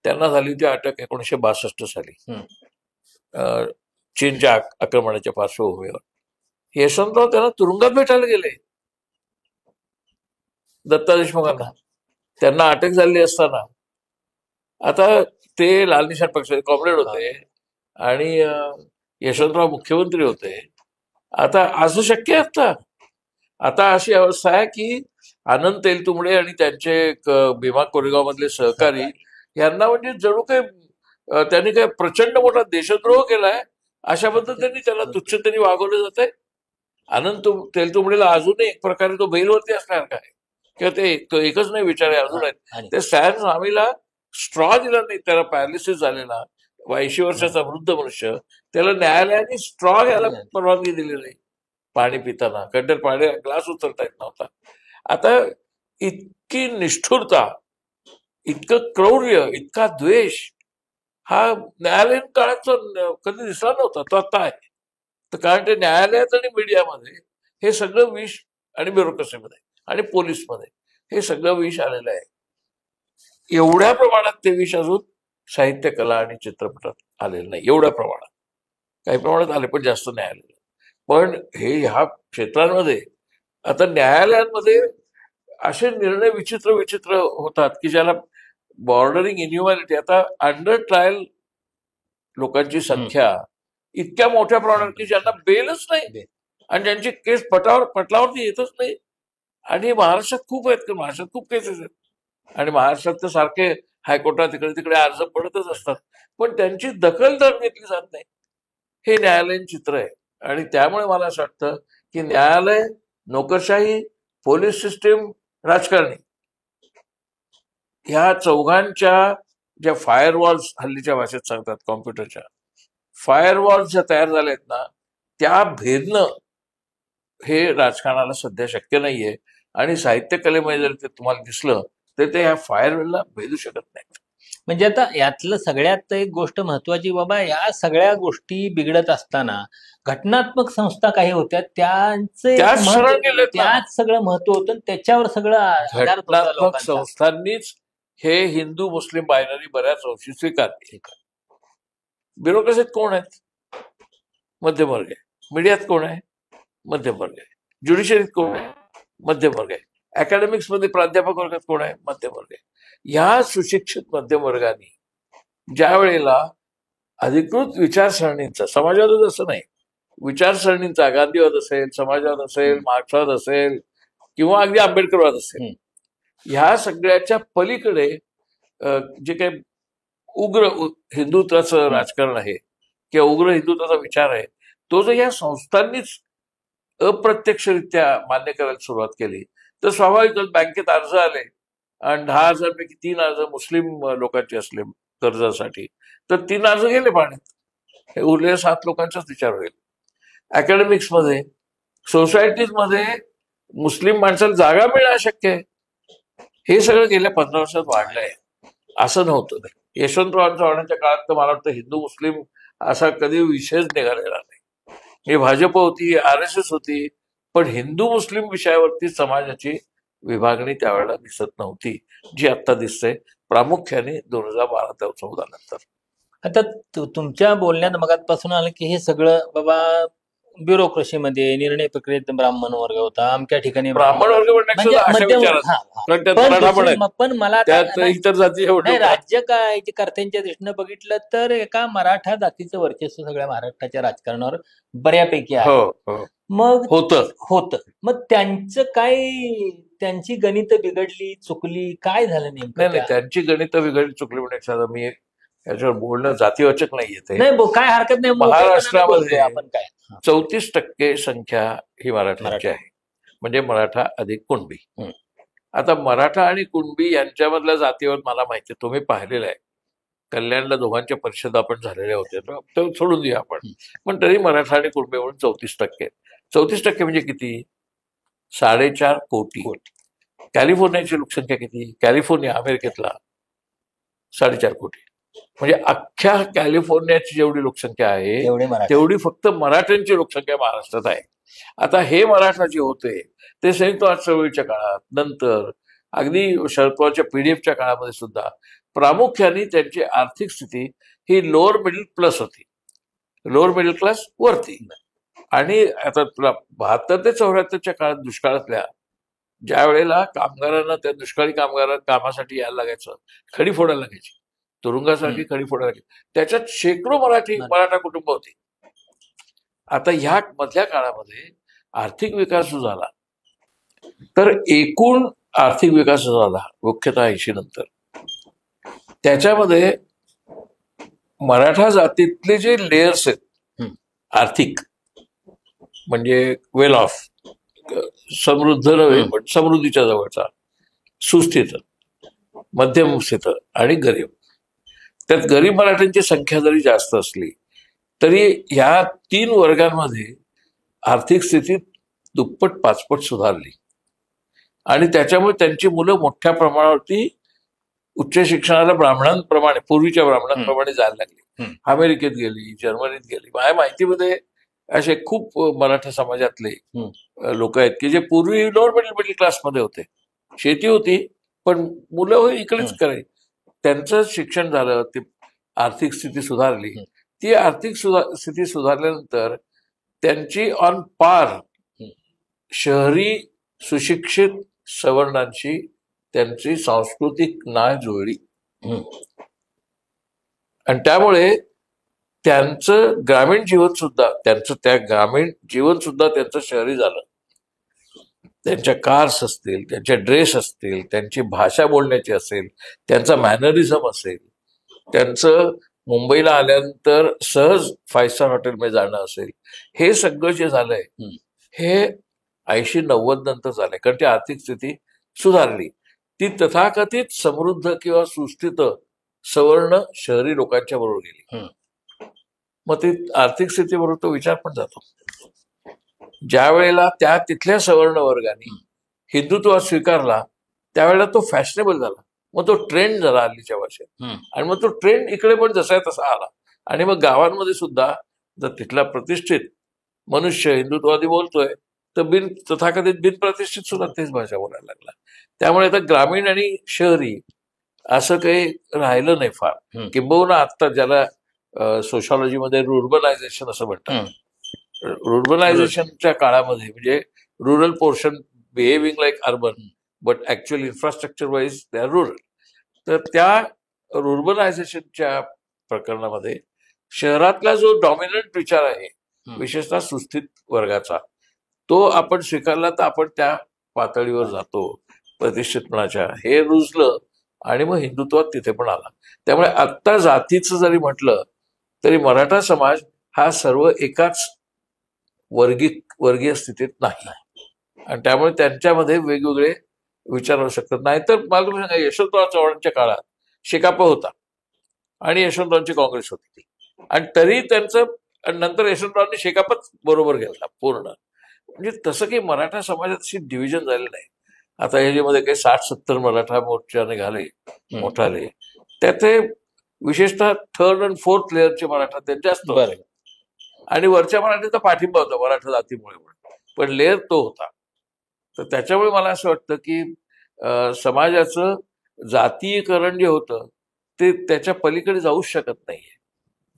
त्यांना झाली होती अटक 1962 साली चीनच्या आक्रमणाच्या पार्श्वभूमीवर. यशवंतराव त्यांना तुरुंगात भेटायला गेले, दत्ता देशमुखांना. त्यांना अटक झालेली असताना, आता ते लाल निशाण पक्षाचे कॉम्रेड होते आणि यशवंतराव मुख्यमंत्री होते. आता असं शक्य आहे? आता अशी अवस्था आहे की आनंद तेलतुंबडे आणि त्यांचे भीमा कोरेगाव मधले सहकारी यांना म्हणजे जणू काही त्यांनी काय प्रचंड मोठा देशद्रोह केलाय अशा पद्धतीने त्यांना तुच्छतेने वागवलं जात आहे. आनंद तेलतुंबडेला अजूनही एक प्रकारे तो बेलवरती असणार काय, किंवा ते एकच नाही विचार अजून आहेत. ते सॅन स्वामीला स्ट्रॉ दिला नाही, त्याला पॅरालिसिस झालेला 80 वर्षाचा वृद्ध मनुष्य, त्याला न्यायालयाने स्ट्रॉ घ्यायला परवानगी दिली नाही पाणी पिताना, कंटर पाणी ग्लास उचलता येत नव्हता. आता इतकी निष्ठुरता, इतकं क्रौर्य, इतका द्वेष हा न्यायालयीन काळात कधी दिसला नव्हता, तो आता आहे. तर कारण ते न्यायालयात आणि मीडियामध्ये हे सगळं विष, आणि ब्युरोक्रेसीमध्ये आणि पोलीसमध्ये हे सगळं विष आलेलं आहे. एवढ्या प्रमाणात ते विष अजून साहित्य, कला आणि चित्रपटात आलेलं नाही. एवढ्या प्रमाणात, काही प्रमाणात आले पण जास्त नाही आलेलं. पण हे ह्या क्षेत्रांमध्ये आता न्यायालयांमध्ये असे निर्णय विचित्र विचित्र होतात की ज्याला बॉर्डरिंग इन्ह्युमॅनिटी. आता अंडर ट्रायल लोकांची संख्या इतक्या मोठ्या प्रमाणात की ज्यांना बेलच नाही आणि ज्यांची केस पटलावरती येतच नाही. आणि महाराष्ट्रात खूप आहेत, महाराष्ट्रात खूप केसेस आहेत आणि महाराष्ट्रात तर सारखे हायकोर्टात इकडे तिकडे अर्ज पडतच असतात, पण त्यांची दखल तर घेतली जात नाही. हे न्यायालयीन चित्र आहे. आणि त्यामुळे मला असं वाटतं की न्यायालय, नोकरशाही, पोलीस सिस्टीम, राजकारणी, ह्या चौघांच्या ज्या फायरवॉल्स हल्लीच्या भाषेत सांगतात, कॉम्प्युटरच्या फायरवॉल्स ज्या तयार झाल्या आहेत ना, त्या भेदणं हे राजकारणाला सध्या शक्य नाहीये. आणि साहित्य कलेमध्ये जर ते तुम्हाला दिसलं तर ते ह्या फायरवॉलला भेदू शकत नाहीत. म्हणजे आता यातलं सगळ्यात एक गोष्ट महत्वाची, बाबा या सगळ्या गोष्टी बिघडत असताना घटनात्मक संस्था काही होत्या, त्याच सरळ गेलेत ना. त्याच सगळं महत्व होतं आणि त्याच्यावर सगळं आधार होता घटनात्मक लोकांचा. संस्थांनीच हे हिंदू मुस्लिम बायनरी बऱ्याच वर्षी स्वीकारली. ब्युरोक्रेसीत कोण आहेत? मध्यमवर्ग आहे. मीडियात कोण आहे? मध्यमवर्ग आहे. ज्युडिशरीत कोण आहे? मध्यमवर्ग आहे. अकॅडमिक्स मध्ये प्राध्यापक वर्गात कोण आहे? मध्यमवर्ग आहे. ह्या सुशिक्षित मध्यमवर्गाने ज्या वेळेला अधिकृत विचारसरणींचा, समाजवाद असं नाही, विचारसरणींचा, गांधीवाद असेल, समाजवाद असेल, मार्क्सवाद असेल किंवा अगदी आंबेडकरवाद असेल, ह्या सगळ्याच्या पलीकडे जे काही उग्र हिंदुत्वाचं राजकारण आहे किंवा उग्र हिंदुत्वाचा विचार आहे, तो जर या संस्थांनीच अप्रत्यक्षरित्या मान्य करायला सुरुवात केली तर स्वाभाविकच बँकेत अर्ज आले आणि 10,000 पैकी 3 अर्ज मुस्लिम लोकांचे असले कर्जासाठी, तर 3 अर्ज गेले पाण्यात. हे उरलेल्या 7 लोकांचाच विचार होईल. अकॅडमिक्समध्ये, सोसायटीजमध्ये मुस्लिम माणसाला जागा मिळणं अशक्य आहे. हे सगळं गेल्या 15 वर्षात वाढलंय. असं नव्हतं. यशवंतराव चव्हाणांच्या काळात तर मला वाटतं हिंदू मुस्लिम असा कधी विषयच निघालेला नाही. हे भाजप होती, RSS होती, पण हिंदू मुस्लिम विषयावरती समाजाची विभागणी त्यावेळेला दिसत नव्हती, जी आता दिसते प्रामुख्याने 2012-14 नंतर. आता तुमच्या बोलण्यात मगातपासून आलं की हे सगळं बाबा ब्युरोक्रेसीमध्ये, निर्णय प्रक्रियेत ब्राह्मण वर्ग होता, अमक्या ठिकाणी ब्राह्मण वर्ग म्हणजे अशा विचारात, कारण त्यात मराठा पण आहेत, पण मला त्यात इतर जाती नाही, राज्य काय कर्त्यांच्या दृष्टीनं बघितलं तर एका मराठा जातीचं वर्चस्व सगळ्या महाराष्ट्राच्या राजकारणावर बऱ्यापैकी आहे. मग होतं. मग त्यांचं काय, त्यांची गणित बिघडली, चुकली, काय झालं नेमकं? नाही, त्यांची गणित बिघडली, चुकली म्हणजे मी याच्यावर बोलणं जातीवाचक नाही येते. नाही, काय हरकत नाही. महाराष्ट्रामध्ये आपण काय 34% संख्या ही मराठ्यांची आहे, म्हणजे मराठा अधिक कुणबी. आता मराठा आणि कुणबी यांच्यामधल्या जातीवर मला माहिती, तुम्ही पाहिलेलं आहे. कल्याणला दोघांच्या परिषदा आपण झालेल्या होत्या, तर सोडून देऊया आपण. पण तरी मराठा आणि कुणबी म्हणून 34%. 34% म्हणजे किती? 4.5 कोटी. कॅलिफोर्नियाची लोकसंख्या किती? कॅलिफोर्निया अमेरिकेतला 4.5 कोटी. म्हणजे अख्ख्या कॅलिफोर्नियाची जेवढी लोकसंख्या आहे तेवढी फक्त मराठ्यांची लोकसंख्या महाराष्ट्रात आहे. आता हे मराठा जे होते ते संयुक्तवाद चळवळीच्या काळात, नंतर अगदी शरद पवारच्या PDFच्या काळामध्ये सुद्धा प्रामुख्याने त्यांची आर्थिक स्थिती ही लोअर मिडल प्लस होती, लोअर मिडल क्लास वरती. आणि आता तुला 72 ते 74च्या काळात दुष्काळातल्या ज्या वेळेला कामगारांना, त्या दुष्काळी कामगारांना कामासाठी यायला लागायचं, खडी फोडायला लागायची, तुरुंगासारखी खडी फोडायला लागायची, त्याच्यात शेकडो मराठा कुटुंब होती. आता ह्या मधल्या काळामध्ये आर्थिक विकास जो झाला, तर एकूण आर्थिक विकास जो झाला मुख्यतः 80 नंतर, त्याच्यामध्ये मराठा जातीतले जे लेयर्स आहेत आर्थिक, म्हणजे वेल ऑफ, समृद्ध नव्हे पण समृद्धीच्या जवळचा, सुस्थित, मध्यम स्थित आणि गरीब, त्यात गरीब मराठ्यांची संख्या जरी जास्त असली तरी ह्या 3 वर्गांमध्ये आर्थिक स्थिती दुप्पट 5पट सुधारली. आणि त्याच्यामुळे त्यांची मुलं मोठ्या प्रमाणावरती उच्च शिक्षणाला ब्राह्मणांप्रमाणे, पूर्वीच्या ब्राह्मणांप्रमाणे जायला लागली. हम्म. अमेरिकेत गेली, जर्मनीत गेली. माझ्या माहितीमध्ये असे खूप मराठा समाजातले लोक आहेत की जे पूर्वी लोअर मिडल क्लासमध्ये होते, शेती होती पण मुलं होई इकडेच करायची. त्यांचं शिक्षण झालं, ती आर्थिक स्थिती सुधारली. ती आर्थिक स्थिती सुधारल्यानंतर त्यांची ऑन पार शहरी सुशिक्षित सवर्णांशी त्यांची सांस्कृतिक नाळ जुळली आणि त्यामुळे त्यांचं ग्रामीण जीवन सुद्धा त्यांचं शहरी झालं. त्यांच्या कार्स असतील, त्यांचे ड्रेस असतील, त्यांची भाषा बोलण्याची असेल, त्यांचा मॅनरिझम असेल, त्यांचं मुंबईला आल्यानंतर सहज 5 स्टार हॉटेलमध्ये जाणं असेल, हे सगळं जे झालंय हे 80-90 नंतर झालंय. कारण ती आर्थिक स्थिती सुधारली. ती तथाकथित समृद्ध किंवा सुस्थित सवर्ण शहरी लोकांच्या बरोबर गेली. मग ती आर्थिक स्थितीबरोबर तो विचार पण जातो. ज्या वेळेला त्या तिथल्या सवर्ण वर्गाने हिंदुत्व स्वीकारला त्यावेळेला तो फॅशनेबल झाला. मग तो ट्रेंड झाला हल्लीच्या भाषेत आणि मग तो ट्रेंड इकडे पण जसा आहे तसा आला. आणि मग गावांमध्ये सुद्धा जर तिथला प्रतिष्ठित मनुष्य हिंदुत्ववादी बोलतोय तर तथाकथित बिनप्रतिष्ठित सुद्धा तेच भाषा बोलायला लागला. त्यामुळे आता ग्रामीण आणि शहरी असं काही राहिलं नाही फार. किंबहुना आता ज्याला सोशॉलॉजीमध्ये रुर्बनायझेशन असं म्हणतात, रुर्बनायझेशनच्या काळामध्ये म्हणजे rural portion behaving like urban but actually infrastructure wise they are rural. तर त्या रुर्बनायझेशनच्या प्रकरणामध्ये शहरातला जो डॉमिनंट विचार आहे विशेषतः सुस्थित वर्गाचा, तो आपण स्वीकारला तर आपण त्या पातळीवर जातो प्रतिष्ठितपणाच्या. हे रुजलं आणि मग हिंदुत्वात तिथे पण आला. त्यामुळे आत्ता जातीचं जरी म्हटलं तरी मराठा समाज हा सर्व एकाच वर्गीय स्थितीत नाही आणि त्यामुळे त्यांच्यामध्ये वेगवेगळे विचार होऊ शकतात. नाहीतर मला तुम्ही सांगा, यशवंतराव चव्हाणांच्या काळात शेकाप होता आणि यशवंतरावांची काँग्रेस होती आणि तरी त्यांचं नंतर यशवंतरावांनी शेकापच बरोबर घेतला पूर्ण. म्हणजे तसं काही मराठा समाजात अशी डिव्हिजन झालेलं नाही. आता ह्याच्यामध्ये काही 60-70 मराठा मोर्चा निघाले मोठाले, त्याचे विशेषतः 3rd and 4th लेअरचे मराठा त्यांचे असतो आणि वरच्या मराठीचा पाठिंबा होता मराठा जातीमुळे, पण लेअर तो होता. तर त्याच्यामुळे मला असं वाटतं की समाजाचं जातीयकरण जे होतं ते त्याच्या पलीकडे जाऊच शकत नाहीये.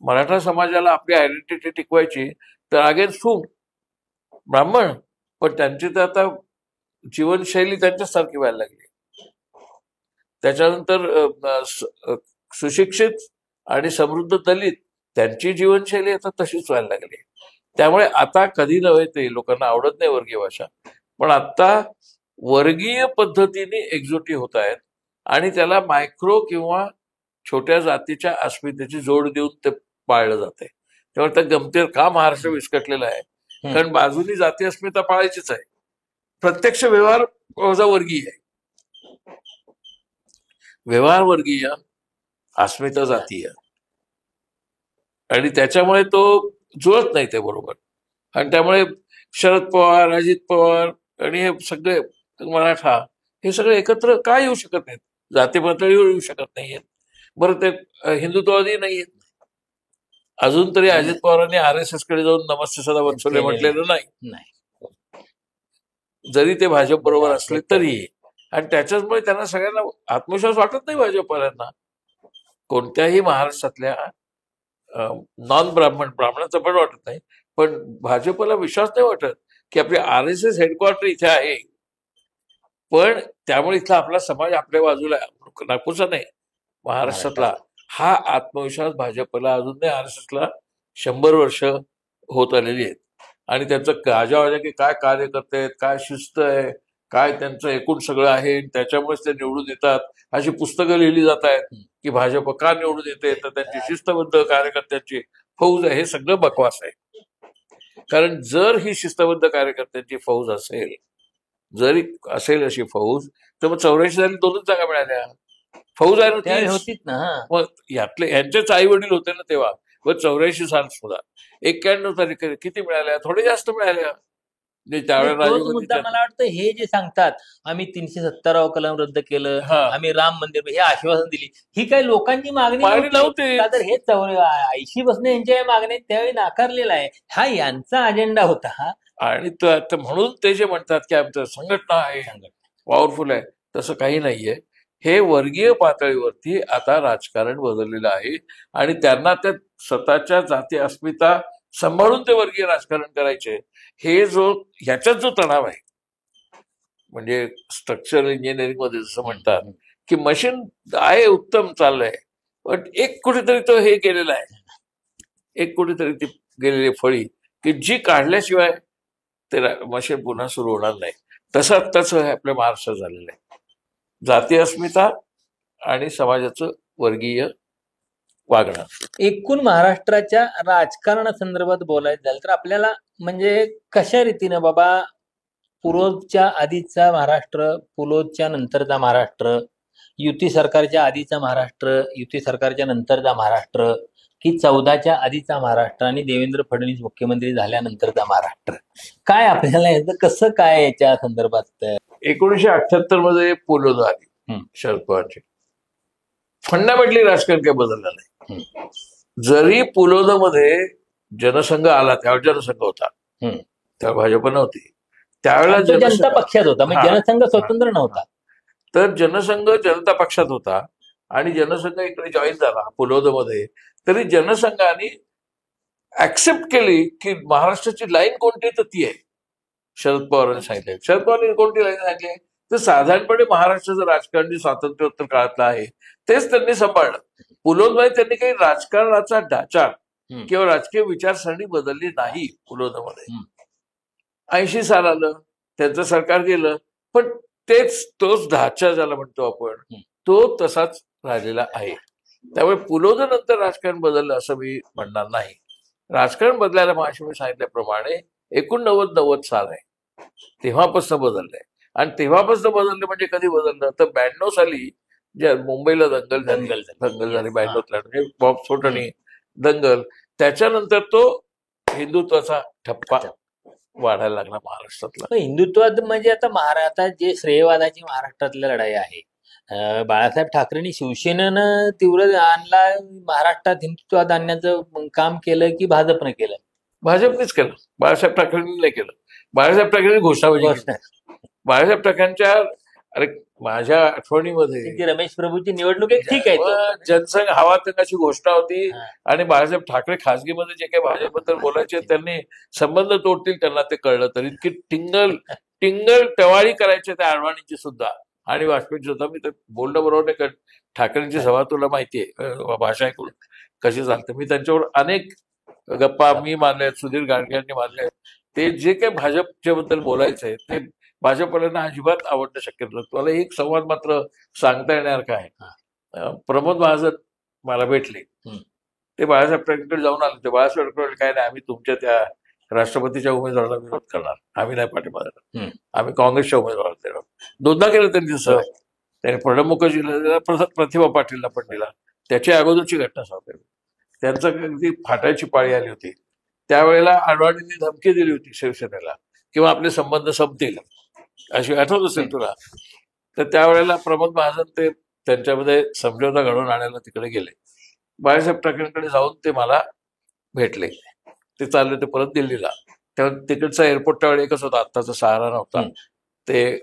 मराठा समाजाला आपली आयडेंटिटी टिकवायची तर अगेन सून ब्राह्मण, पण त्यांची तर आता जीवनशैली त्यांच्यासारखी व्हायला लागली. त्याच्यानंतर सुशिक्षित आणि समृद्ध दलित, त्यांची जीवनशैली आता तशीच व्हायला लागली. त्यामुळे आता कधी नव्हे ते लोकांना आवडत नाही वर्गीय भाषा, पण आता वर्गीय पद्धतीने एकजुटी होत आहेत आणि त्याला मायक्रो किंवा छोट्या जातीच्या अस्मितेची जोड देऊन ते पाळलं जाते. त्यामुळे त्या गमतीवर का महाराष्ट्र विस्कटलेला आहे, कारण बाजूनी जाती अस्मिता पाळायचीच आहे. प्रत्यक्ष व्यवहार वर्गीय आहे, व्यवहार वर्गीय, अस्मिता जातीय आणि त्याच्यामुळे तो जुळत नाही ते बरोबर. आणि त्यामुळे शरद पवार, अजित पवार आणि हे सगळे मराठा हे सगळे एकत्र काय येऊ शकत नाहीत, जाती पातळीवर येऊ शकत नाहीयेत. बरं ते हिंदुत्ववादी नाहीयेत अजून तरी. अजित पवारांनी RSS कडे जाऊन नमस्ते सदा वत्सले म्हटलेलं नाही, जरी ते भाजप बरोबर असले तरी. आणि त्याच्याचमुळे त्यांना सगळ्यांना आत्मविश्वास वाटत नाही भाजपवाल्यांना. कोणत्याही महाराष्ट्रातल्या नॉन ब्राह्मणाचा पण वाटत नाही, पण भाजपला विश्वास नाही वाटत की आपली RSS हेडक्वार्टर इथे आहे. पण त्यामुळे इथला आपला समाज आपल्या बाजूला, नागपूरचा नाही महाराष्ट्रातला, हा आत्मविश्वास भाजपला अजून नाही. RSSला 100 वर्ष होत आलेली आहेत आणि त्यांचं गाजावाजा की काय कार्यकर्ते आहेत, काय शिस्त आहे, काय त्यांचं एकूण सगळं आहे, त्याच्यामुळेच ते निवडून येतात. अशी पुस्तकं लिहिली जात आहेत की भाजप का निवडून येते, तर त्यांची शिस्तबद्ध कार्यकर्त्यांची फौज आहे. हे सगळं बकवास आहे. कारण जर ही शिस्तबद्ध कार्यकर्त्यांची फौज असेल, जरी असेल अशी फौज, तर मग 84 साली 2च जागा मिळाल्या. फौज आहे ना, मग यातले यांचेच आई वडील होते ना तेव्हा. व 84 साल सुद्धा 91 तारीख किती मिळाल्या, थोडे जास्त मिळाल्या. म्हणजे त्यावेळेला तोच राजीव मुद्दा गांधी मला वाटतं. हे जे सांगतात आम्ही 370 कलम रद्द केलं, हा आम्ही राम मंदिर, हे आश्वासन दिली, ही काही लोकांची मागणी मागणी नव्हती. नव्हती. का तर हे 80 बसणे यांच्या मागणी त्यावेळी नाकारलेला आहे. हा यांचा अजेंडा होता. हा आणि म्हणून ते जे म्हणतात की आमचं संघटना आहे, पॉवरफुल आहे, तसं काही नाहीये. हे वर्गीय पातळीवरती आता राजकारण बदललेलं आहे आणि त्यांना त्या स्वतःच्या जाती अस्मिता सांभाळून ते वर्गीय राजकारण करायचे. ह्याच्यात जो तणाव आहे, म्हणजे स्ट्रक्चरल इंजिनिअरिंग मध्ये जसं म्हणतात की मशीन आहे, उत्तम चाललंय, पण एक कुठेतरी तो हे गेलेला आहे, एक कुठेतरी ती गेलेली फळी की जी काढल्याशिवाय ते मशीन पुन्हा सुरू होणार नाही. तसं आपल्या महाराष्ट्रात झालेलं आहे. जाती अस्मिता आणि समाजाचं वर्गीय वागणं. एकूण महाराष्ट्राच्या राजकारणासंदर्भात बोलायचं झालं तर आपल्याला म्हणजे कशा रीतीनं बाबा, पूर्वच्या आधीचा महाराष्ट्र, पूर्वच्या नंतरचा महाराष्ट्र, युती सरकारच्या आधीचा महाराष्ट्र, युती सरकारच्या नंतरचा महाराष्ट्र, की 14च्या आधीचा महाराष्ट्र आणि देवेंद्र फडणवीस मुख्यमंत्री झाल्यानंतरचा महाराष्ट्र, काय आपल्याला याचं कसं काय याच्या संदर्भात? 1978 मध्ये पोलोद आली शरद पवारची. फंडामेंटली राजकारण काही बदललं नाही. जरी पुलोदमध्ये जनसंघ आला, त्यावेळेस जनसंघ होता, त्यावेळेस भाजप नव्हती, त्यावेळेला जनता पक्षात होता, म्हणजे जनसंघ स्वतंत्र नव्हता. तर जनसंघ जनता पक्षात होता आणि जनसंघ इकडे जॉईन झाला पुलोदमध्ये. तरी जनसंघाने ऍक्सेप्ट केली की महाराष्ट्राची लाईन कोणती, तर ती आहे शरद पवारांनी सांगितले. शरद पवारांनी कोणती लाईन सांगितली, तर साधारणपणे महाराष्ट्राचं राजकारण जे स्वातंत्र्योत्तर काळातलं आहे तेच त्यांनी सांभाळलं. पुलोदमध्ये त्यांनी काही राजकारणाचा ढाचा किंवा राजकीय विचारसरणी बदलली नाही. पुलोदमध्ये 80 साल आलं, त्यांचं सरकार गेलं, पण तोच ढाचा ज्याला म्हणतो आपण, तो तसाच राहिलेला आहे. त्यामुळे पुलोदनंतर राजकारण बदललं असं मी म्हणणार नाही. राजकारण बदलायला मी सांगितल्याप्रमाणे 89-90 साल आहे, तेव्हापासून बदललंय. आणि तेव्हापासून बदललं म्हणजे कधी बदललं, तर 92 साली ज्या मुंबईला दंगल झाली 92ला, म्हणजे बॉम्ब स्फोट आणि दंगल, त्याच्यानंतर तो हिंदुत्वाचा ठप्पा वाढायला लागला महाराष्ट्रातला. हिंदुत्वाद म्हणजे आता जे श्रेयवादाची महाराष्ट्रातली लढाई आहे, बाळासाहेब ठाकरेंनी शिवसेनेनं तीव्र आणला महाराष्ट्रात, हिंदुत्वाद आणण्याचं काम केलं की भाजपनं केलं? भाजपनेच केलं, बाळासाहेब ठाकरेंनी नाही केलं. बाळासाहेब ठाकरेंनी घोषणाबाजी केली. बाळासाहेब ठाकरेंच्या, अरे माझ्या आठवणीमध्ये रमेश प्रभूची निवडणूक एक ठीक आहे, जनसंघ हवा अशी घोषणा होती आणि बाळासाहेब ठाकरे खासगीमध्ये जे काही भाजपबद्दल बोलायचे, त्यांनी संबंध तोडतील त्यांना ते कळलं. तर इतकी टिंगल टवाळी करायचे त्या अडवाणीची सुद्धा आणि वाजपेयीची सुद्धा. मी तर बोलणं बरोबर नाही, कारण ठाकरेंची सभा तुला माहितीये, भाषा ऐकून कशी चालते. मी त्यांच्यावर अनेक गप्पा मी मारल्या, सुधीर गाडगे यांनी मारल्या. ते जे काही भाजपच्या बद्दल बोलायचंय ते भाजपवाल्यांना अजिबात आवडणं शक्य नव्हतं. तुम्हाला एक संवाद मात्र सांगता येणार काय, प्रमोद महाजन मला भेटले, ते बाळासाहेब ठाकरेंकडे जाऊन आले. ते बाळासाहेब ठाकरे काय नाही, आम्ही तुमच्या त्या राष्ट्रपतीच्या उमेदवाराला विरोध करणार, आम्ही नाही पाठिंबा देणार, आम्ही काँग्रेसच्या उमेदवाराला देणार. दोनदा केलं त्यांनी सह. त्याने प्रणब मुखर्जीला दिला, प्रतिभा पाटीलला पण दिला. त्याची अगोदरची घटना सांगते. त्यांचं अगदी फाटायची पाळी आली होती. त्यावेळेला अडवाणींनी धमकी दिली होती शिवसेनेला किंवा आपले संबंध संपतील, अशी आठवत असेल तुला. तर त्यावेळेला प्रमोद महाजन ते त्यांच्यामध्ये समझोता घडवून आणायला तिकडे गेले. बाळासाहेब ठाकरेंकडे जाऊन ते मला भेटले. ते चालले ते परत दिल्लीला. तेव्हा तिकडचा एअरपोर्ट त्यावेळी एकच होता, आत्ताचा सहारा नव्हता. ते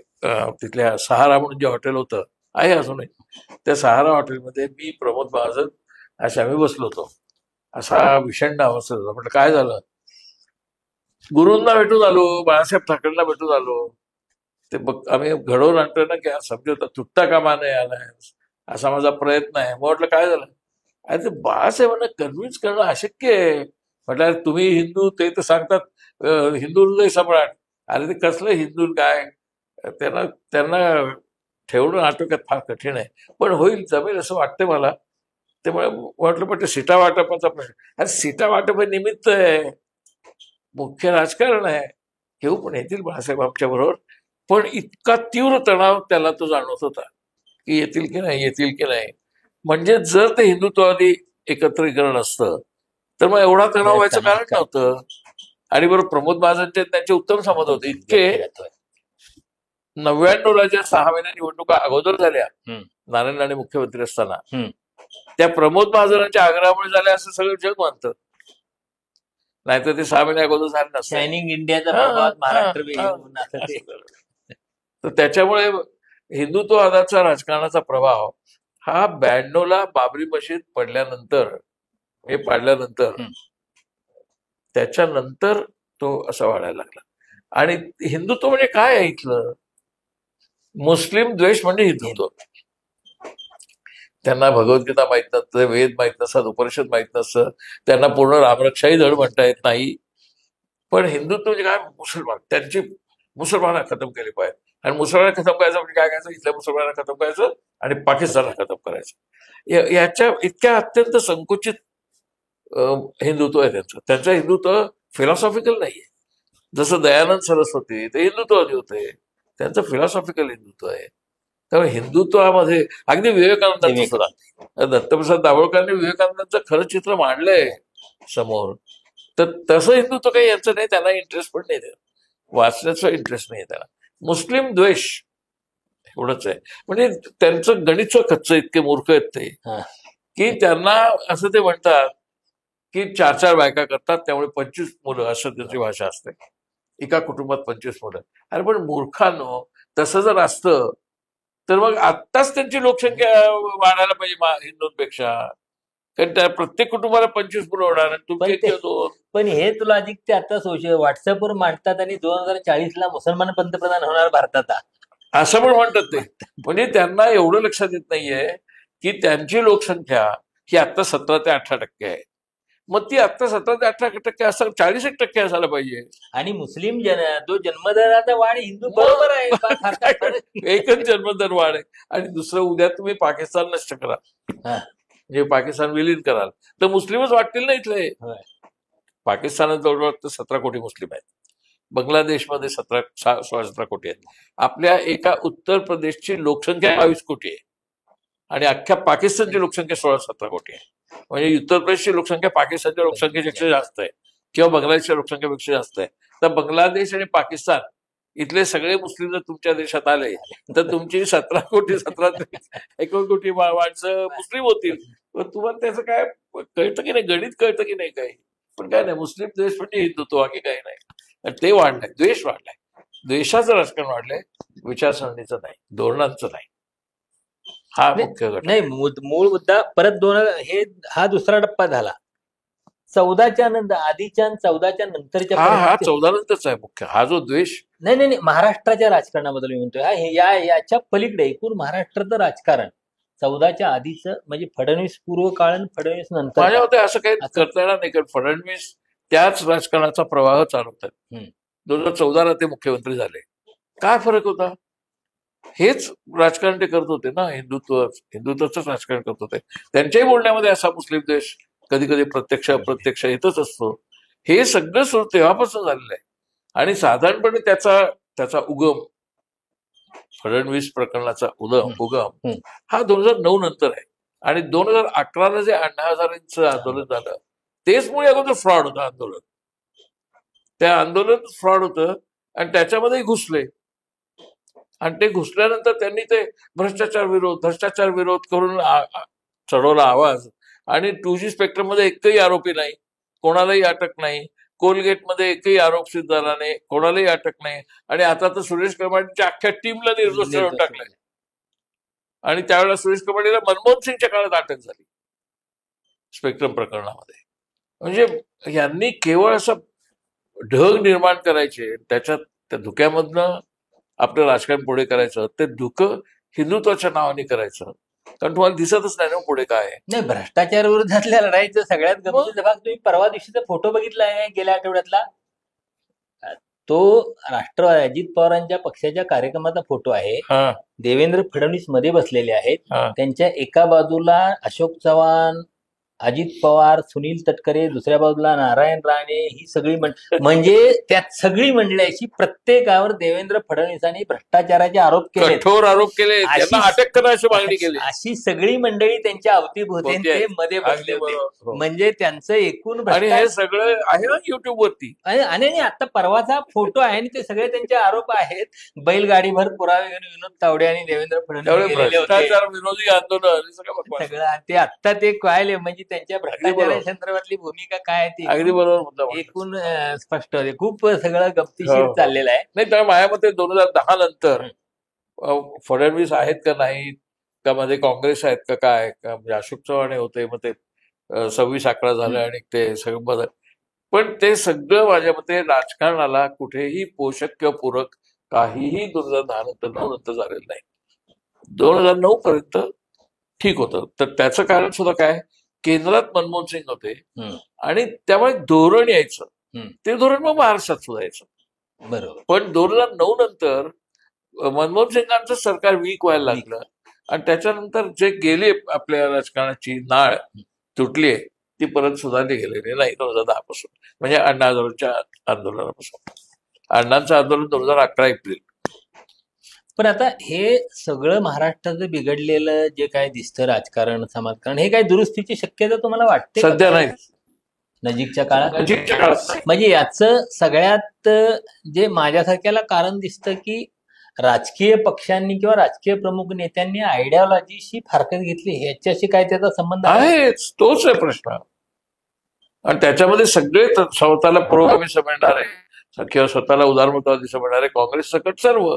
तिथल्या सहारा म्हणून जे हॉटेल होतं, आहे अजूनही, त्या सहारा हॉटेलमध्ये मी, प्रमोद महाजन असे आम्ही बसलो होतो. असा विषण्ण अवस्था होता. म्हटलं काय झालं, गुरूंना भेटून आलो, बाळासाहेब ठाकरेंना भेटून आलो. ते आम्ही घडवून आणतोय ना की समजवता तुटता कामा नाही आलाय, असा माझा प्रयत्न आहे. मग म्हटलं काय झालं, अरे ते बाळासाहेबांना कन्व्हिन्स करणं अशक्य आहे. म्हटलं तुम्ही हिंदू, ते तर सांगतात हिंदू हृदय सम्राट. अरे ते कसलं हिंदू काय, त्यांना ठेवणं आटोक्यात फार कठीण आहे, पण होईल, जमेल असं वाटतं मला. त्यामुळे म्हटलं पण ते सीटा वाटपाचा प्रश्न, अरे सीटा वाटप हे निमित्त आहे, मुख्य राजकारण आहे. घेऊ पण येतील बाळासाहेब आमच्या बरोबर. पण इतका तीव्र तणाव त्याला तो जाणवत होता की येतील की नाही. म्हणजे जर ते हिंदुत्ववादी एकत्रीकरण असतं तर मग एवढा तणाव व्हायचं कारण नव्हतं. आणि बरोबर प्रमोद महाजनचे त्यांचे उत्तम संबंध होते. इतके व्यक्तिगत. 99ला ज्या 6 महिन्या निवडणुका अगोदर झाल्या हम्म. नारायण राणे मुख्यमंत्री असताना, हम्म. त्या प्रमोद महाजनांच्या आग्रहामुळे झाल्या असं सगळं जग मानतं. नाहीतर ते 6 महिने अगोदर झाले नसते. शायनिंग इंडियाचा हा, प्रभाव महाराष्ट्र हा, वेगळी म्हणून असं ते. तर त्याच्यामुळे हिंदुत्ववादाचा राजकारणाचा प्रभाव हा 92ला बाबरी मशीद पाडल्यानंतर हम्म. त्याच्यानंतर तो असा वाढायला लागला. आणि हिंदुत्व म्हणजे काय आहे इथलं? मुस्लिम द्वेष म्हणजे हिंदुत्व. त्यांना भगवद्गीता माहित नसतं, वेद माहित नसतात, उपनिषद माहित नसतं, त्यांना पूर्ण रामरक्षाही धड म्हणता येत नाही. पण हिंदुत्व म्हणजे काय? मुसलमान, त्यांची मुसलमानांना खतम केली पाहिजे. आणि मुसलमानांना खतम करायचं म्हणजे काय करायचं? इथल्या मुसलमानांना खतम करायचं आणि पाकिस्तानला खतम करायचं. याच्या इतक्या अत्यंत संकुचित हिंदुत्व आहे त्यांचं. त्यांचं हिंदुत्व फिलॉसॉफिकल नाहीये. जसं दयानंद सरस्वती ते हिंदुत्ववादी होते, त्यांचं फिलॉसॉफिकल हिंदुत्व आहे. त्यामुळे हिंदुत्वामध्ये अगदी विवेकानंदांचं सुद्धा, दत्तप्रसाद दाभोळकरांनी विवेकानंदांचं खरं चित्र मांडलंय समोर. तर तसं हिंदुत्व काही यांचं नाही. त्यांना इंटरेस्ट पण नाही, वाचण्याचा इंटरेस्ट नाही त्याला. मुस्लिम द्वेष एवढंच आहे. म्हणजे त्यांचं गणित कच्चं, इतके मूर्ख आहेत ते हा. की त्यांना असं ते म्हणतात की 4 बायका करतात, त्यामुळे 25 मुलं, असं त्यांची भाषा असते. एका कुटुंबात 25 मुलं. अरे पण मूर्खांनो, तसं जर असतं तर मग आत्ताच त्यांची लोकसंख्या वाढायला पाहिजे हिंदूंपेक्षा. कारण त्या प्रत्येक कुटुंबाला 25 मुलं होणार, तुमचे पण ते- 2. पण हे तुला अधिक ते आता व्हॉट्सअपवर मांडतात आणि 2040ला मुसलमान पंतप्रधान होणार भारतात. असं पण म्हणतात ते. म्हणजे त्यांना एवढं लक्षात येत नाहीये की त्यांची लोकसंख्या ही आता 17 ते 18% आहे. मग ती आता 17 ते 18% असं 40% असायला पाहिजे. आणि मुस्लिम जो जन्मदराचा वाढ हिंदू बरोबर आहे. फार काय फरक नाही. एकच जन्मदर वाढ आहे. आणि दुसरं, उद्या तुम्ही पाकिस्तान नष्ट करा, हा. म्हणजे पाकिस्तान विलीन कराल, तर मुस्लिमच वाटतील ना इथले. होय. पाकिस्तानात जवळजवळ 17 कोटी मुस्लिम आहेत. बांगलादेशमध्ये 16-17 कोटी आहेत. आपल्या एका उत्तर प्रदेशची लोकसंख्या 22 कोटी आहे आणि अख्ख्या पाकिस्तानची लोकसंख्या 16-17 कोटी आहे. म्हणजे उत्तर प्रदेशची लोकसंख्या पाकिस्तानच्या लोकसंख्येपेक्षा जास्त आहे किंवा बांगलादेशच्या लोकसंख्येपेक्षा जास्त आहे. तर बांगलादेश आणि पाकिस्तान इथले सगळे मुस्लिम जर तुमच्या देशात आले तर तुमची 17 कोटी 19 कोटी माणसं मुस्लिम होतील. पण तुम्हाला त्याचं काय कळतं की नाही? गणित कळतं की नाही? काही पण काय नाही. मुस्लिम द्वेष म्हणजे हिंदुत्व, बाकी काही नाही. आणि ते वाढलंय, द्वेष वाढलाय, द्वेषाचं राजकारण वाढलंय, विचारसरणीचं नाही, धोरणांचं नाही. हा मुख्य घटक. नाही, मूळ मुद्दा परत हा दुसरा टप्पा झाला. 14च्या नंतर, आधीच्या 14च्या नंतरच्या हा परिस्थितीत- 14 नंतरचा आहे मुख्य. हा जो द्वेष, नाही, महाराष्ट्राच्या राजकारणाबद्दल मी म्हणतोय. याच्या पलीकडे एकूण महाराष्ट्राचं राजकारण 14च्या आधीचं, म्हणजे फडणवीस पूर्व काळ आणि फडणवीस नंतर. माझ्या मते असं काही करता येणार नाही. कारण फडणवीस त्याच राजकारणाचा प्रवाह चालवतात. 2014ला ते मुख्यमंत्री झाले. काय फरक होता? हेच राजकारण ते करत होते ना, हिंदुत्वाचंच राजकारण करत होते. त्यांच्याही बोलण्यामध्ये असा मुस्लिम द्वेष कधी कधी प्रत्यक्ष अप्रत्यक्ष येतच असतो. हे सगळं सुरू तेव्हापासून झालेलं आहे. आणि साधारणपणे त्याचा उगम, फडणवीस प्रकरणाचा उगम हा 2009 नंतर आहे. आणि 2011ला जे अण्णा हजारेंचं आंदोलन झालं, तेच मुळे अगोदर फ्रॉड होतं आंदोलन. त्या आंदोलन फ्रॉड होतं आणि त्याच्यामध्ये घुसले. आणि ते घुसल्यानंतर त्यांनी ते भ्रष्टाचार विरोध करून चढवला आवाज. आणि 2G स्पेक्ट्रम मध्ये एकही आरोपी नाही, कोणालाही अटक नाही. कोलगेटमध्ये एकही आरोप सिद्ध झाला नाही, कोणालाही अटक नाही. आणि आता तर सुरेश कमाडीच्या अख्ख्या टीमला निर्दोष ठरवून टाकलंय. आणि त्यावेळेला सुरेश कमाडीला मनमोहन सिंगच्या काळात अटक झाली स्पेक्ट्रम प्रकरणामध्ये. म्हणजे यांनी केवळ असं ढग निर्माण करायचे, त्याच्यात त्या धुक्यामधनं आपलं राजकारण पुढे करायचं. ते धुकं हिंदुत्वाच्या नावाने करायचं. कारण तुम्हाला दिसतच नाही ना पुढे काय आहे. नाही, भ्रष्टाचार विरोधातल्या लढाईचा सगळ्यात गमतीचा भाग, तुम्ही परवा दिवशीचा फोटो बघितला आहे गेल्या आठवड्यातला, तो राष्ट्रवादी अजित पवारांच्या पक्षाच्या कार्यक्रमाचा फोटो आहे. देवेंद्र फडणवीस मध्ये बसलेले आहेत. त्यांच्या एका बाजूला अशोक चव्हाण, अजित पवार, सुनील तटकरे, दुसऱ्या बाजूला नारायण राणे, ही सगळी म्हणजे त्यात सगळी मंडळी प्रत्येकावर देवेंद्र फडणवीसांनी भ्रष्टाचाराचे आरोप केले, कठोर आरोप केले, त्यांना अटक करायची मागणी केली. अशी सगळी मंडळी त्यांच्या अवतीभोवती होती आहे. ते मध्ये बसले अगदी होते. बरोबर. हो. म्हणजे त्यांचं एकूण आणि हे सगळं आहे ना युट्यूब वरती. आणि आता परवाचा फोटो आहे आणि ते सगळे त्यांचे आरोप आहेत. बैलगाडीभर पुरावे घेऊन विनोद तावडे आणि देवेंद्र फडणवीस गेलेले होते. भ्रष्टाचार विरोधी आंदोलन हे सगळं बघवा. सगळं ते आत्ता ते कळले, म्हणजे त्यांच्या भ्रष्टाचारा संदर्भातली भूमिका काय आहे ती अगदी बरोबर मुद्दा मांडला. एकूण स्पष्ट होते. खूप सगळं गमतीशीर हो. चाललेलं आहे. नाही तर माझ्या मते 2010 नंतर फडणवीस आहेत का नाहीत का मध्ये काँग्रेस आहेत का काय का म्हणजे अशोक चव्हाण होते, मग ते 26 आकडा झालं आणि ते सगळं बदल. पण ते सगळं माझ्या मते राजकारणाला कुठेही पोषक किंवा पूरक काहीही 2010 नंतर झालेलं नाही. 2009 पर्यंत ठीक होतं. तर त्याचं कारण सुद्धा काय, केंद्रात मनमोहन सिंग होते आणि त्यामुळे धोरण यायचं, ते धोरण मग महाराष्ट्रात सुद्धा यायचं. बरोबर. पण 2009 नंतर मनमोहन सिंगांचं सरकार वीक व्हायला लागलं आणि त्याच्यानंतर जे गेले आपल्या राजकारणाची नाळ तुटली ती परत सुधारली गेलेली नाही 2010 पासून, म्हणजे अण्णा हजारेच्या आंदोलनापासून. अण्णांचं आंदोलन 2011 एप्रिल. पण आता हे सगळं महाराष्ट्राचं बिघडलेलं जे काय दिसतं राजकारण, समाजकारण, हे काय दुरुस्तीची शक्यता तुम्हाला वाटते सध्या नाही, नजीकच्या काळात? नजीकच्या काळात नाही. म्हणजे याचं सगळ्यात जे माझ्यासारख्याला कारण दिसतं की राजकीय पक्षांनी किंवा राजकीय प्रमुख नेत्यांनी आयडिओलॉजीशी फारकत घेतली, ह्याच्याशी काय त्याचा संबंध आहेच, तोच आहे प्रश्न. आणि त्याच्यामध्ये सगळे स्वतःला पुरोगामी समजणारे किंवा स्वतःला उदारमतवादी समजणारे, काँग्रेस सकट सर्व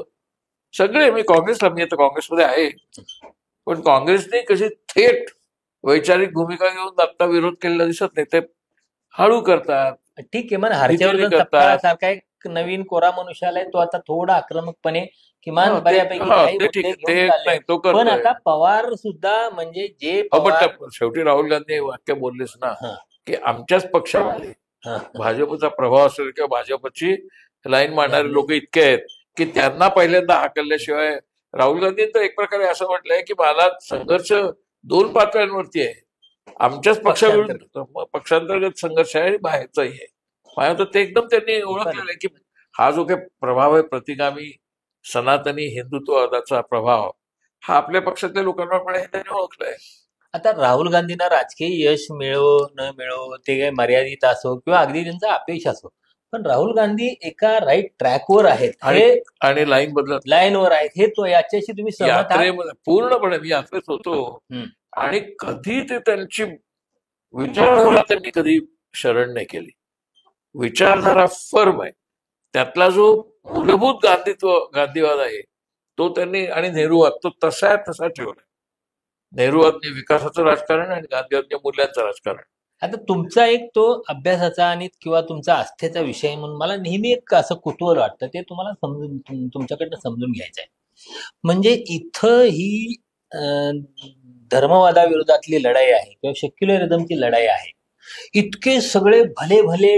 सगळे, मी आता काँग्रेसमध्ये आहे, पण काँग्रेसने कशी थेट वैचारिक भूमिका घेऊन आता विरोध केलेला दिसत नाही. ते हळू करतात. ठीक आहे, म्हणा हर्षवर्धन सपकाळासारखा एक नवीन कोरा मनुष्य आलाय, तो आता थोडा आक्रमकपणे किमान बऱ्यापैकी काही मुद्दे घेऊन चालले. पण आता पवार सुद्धा म्हणजे जे शेवटी राहुल गांधी वाक्य बोललेच ना की आमच्याच पक्षामध्ये भाजपचा प्रभाव असेल किंवा भाजपची लाईन मांडणारे लोक इतके आहेत की त्यांना पहिल्यांदा हाकलल्याशिवाय. राहुल गांधी तर एक प्रकारे असं म्हटलंय की मला संघर्ष 2 पातळ्यांवरती आहे, आमच्याच पक्षाविरुद्ध पक्षांतर्गत संघर्ष आहे आणि बाहेरचाही आहे. माझ्या तर ते एकदम त्यांनी ओळखलेलं आहे की हा जो काही प्रभाव आहे प्रतिगामी सनातनी हिंदुत्ववादाचा प्रभाव, हा आपल्या पक्षातल्या लोकांना पण त्यांनी ओळखलाय. आता राहुल गांधींना राजकीय यश मिळो न मिळो, ते काही मर्यादित असो किंवा अगदी त्यांचा अपयश असो, पण राहुल गांधी एका राईट ट्रॅकवर आहेत आणि लाईन बदलत लाईनवर आहेत, हे तो याच्याशी तुम्ही सहमत आहात? पूर्णपणे मी यात्रेत होतो आणि कधी ते त्यांची विचारधारा त्यांनी कधी शरण नाही केली. विचारधारा फर्म आहे, त्यातला जो मूलभूत गांधीवाद आहे तो त्यांनी, आणि नेहरूवाद तो तसा ठेवला. नेहरूवादने विकासाचं राजकारण आणि गांधीवादने मूल्यांचं राजकारण. आता तुमचा एक तो अभ्यासाचा आणि किंवा तुमचा आस्थेचा विषय म्हणून मला नेहमी एक असं कुतूहल वाटतं, ते तुम्हाला तुमच्याकडनं समजून घ्यायचं आहे. म्हणजे इथं ही धर्मवादाविरोधातली लढाई आहे किंवा सेक्युलरिझमची लढाई आहे. इतके सगळे भले भले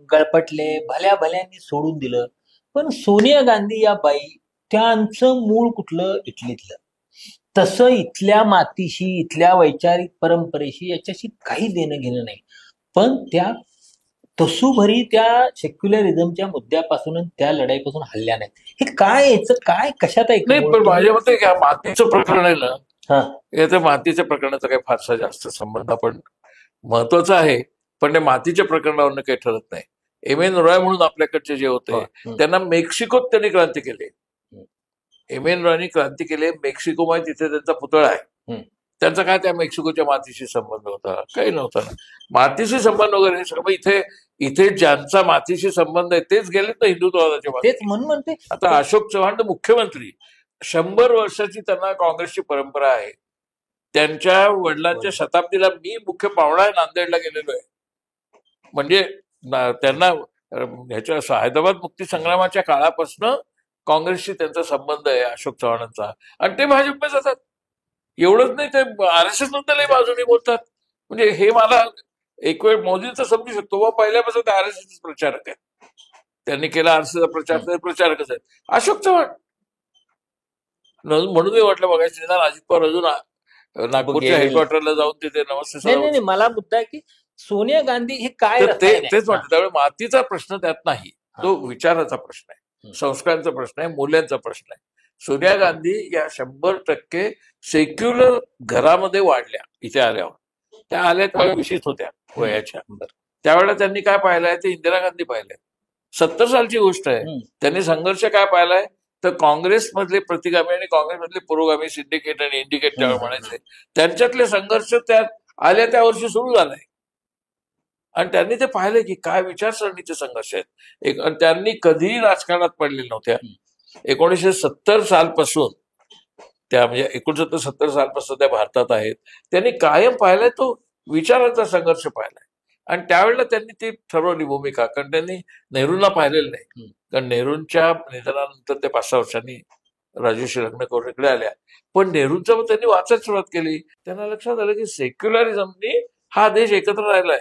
गळपटले, भल्या भल्यांनी सोडून दिलं, पण सोनिया गांधी या बाई, त्यांचं मूळ कुठलं? इटलीतलं. तसं इथल्या मातीशी, इथल्या वैचारिक परंपरेशी याच्याशी काही देणं घेणं नाही, पण त्या तसूभरी त्या सेक्युलरिझमच्या मुद्द्यापासून त्या लढाईपासून हल्ल्या नाहीत. हे काय, याचं काय, कशात आहे? नाही, पण माझ्या मते मातीचं प्रकरण आहे ना, याचं मातीच्या प्रकरणाचा काही फारसा जास्त संबंध पण महत्वाचं आहे, पण ते मातीच्या प्रकरणावरनं काही ठरत नाही. एम.एन. रॉय म्हणून आपल्याकडचे जे होते त्यांना मेक्सिकोत त्यांनी क्रांती केली. एम.एन. रॉयनी क्रांती केली मेक्सिकोमध्ये, तिथे त्यांचा पुतळा आहे. त्यांचा काय त्या मेक्सिकोच्या मातीशी संबंध होता? काही नव्हता ना. मातीशी संबंध वगैरे सगळं इथे ज्यांचा मातीशी संबंध आहे तेच गेलेत ना हिंदुत्ववादाच्या मागे. तेच म्हणून म्हणते. आता अशोक चव्हाण मुख्यमंत्री, 100 वर्षाची त्यांना काँग्रेसची परंपरा आहे. त्यांच्या वडिलांच्या शताब्दीला मी मुख्य पाहुणा आहे, नांदेडला गेलेलो आहे. म्हणजे त्यांना ह्याच्या हैदराबाद मुक्ती संग्रामाच्या काळापासून काँग्रेसशी त्यांचा संबंध आहे अशोक चव्हाणांचा, आणि ते भाजपमध्ये जातात. एवढंच नाही, ते RSS नंतर बाजूने बोलतात. म्हणजे हे मला एक वेळ मोदींचं समजू शकतो, व पहिल्यापासून ते RSS प्रचारक आहेत, त्यांनी केला RSSचा प्रचार, ते प्रचारकच आहेत. अशोक चव्हाण म्हणून मी म्हटलं बघायचं निदान अजित पवार अजून नागपूरच्या गेलेले. हेडक्वार्टरला जाऊन तिथे नमस्ते नाही नाही सर नाही, मला मुद्दा आहे की सोनिया गांधी हे काय तर रसायन आहे? तेच म्हणतात. त्यामुळे मातीचा प्रश्न त्यात नाही, तो हा. विचाराचा प्रश्न आहे, हं. संस्कारांचा प्रश्न आहे, मूल्यांचा प्रश्न आहे. सोनिया गांधी या 100% सेक्युलर घरामध्ये वाढल्या. इथे आल्यावर त्या आल्या त्या विशिष्ट होत्या वयाच्या. बरं. त्यावेळेला त्यांनी काय पाहिलंय ते इंदिरा गांधी पाहिलंय. 70 सालची गोष्ट आहे. हं. त्यांनी संघर्ष काय पाहिलाय तर काँग्रेसमधले प्रतिगामी आणि काँग्रेसमधले पुरोगामी, सिंडिकेट आणि इंडिकेट त्यावेळेला म्हणायचे, त्यांच्यातले संघर्ष त्यात आल्या त्या वर्षी सुरू झालाय. आणि त्यांनी ते पाहिलं की काय विचारसरणीचे संघर्ष आहेत. आणि त्यांनी कधीही राजकारणात पडलेल्या नव्हत्या. 1970 सालपासून त्या म्हणजे 69-70 सालपासून त्या भारतात आहेत. त्यांनी कायम पाहिलाय तो विचारांचा संघर्ष पाहिलाय. आणि त्यावेळेला त्यांनी ती ठरवली भूमिका, कारण त्यांनी नेहरूंना पाहिलेलं नाही. कारण नेहरूंच्या निधनानंतर ते 5-6 वर्षांनी राजूशी लग्न करून इकडे आल्या. पण नेहरूंचं मग त्यांनी वाचायला सुरुवात केली. त्यांना लक्षात आलं की सेक्युलरिझमनी हा देश एकत्र राहिलाय.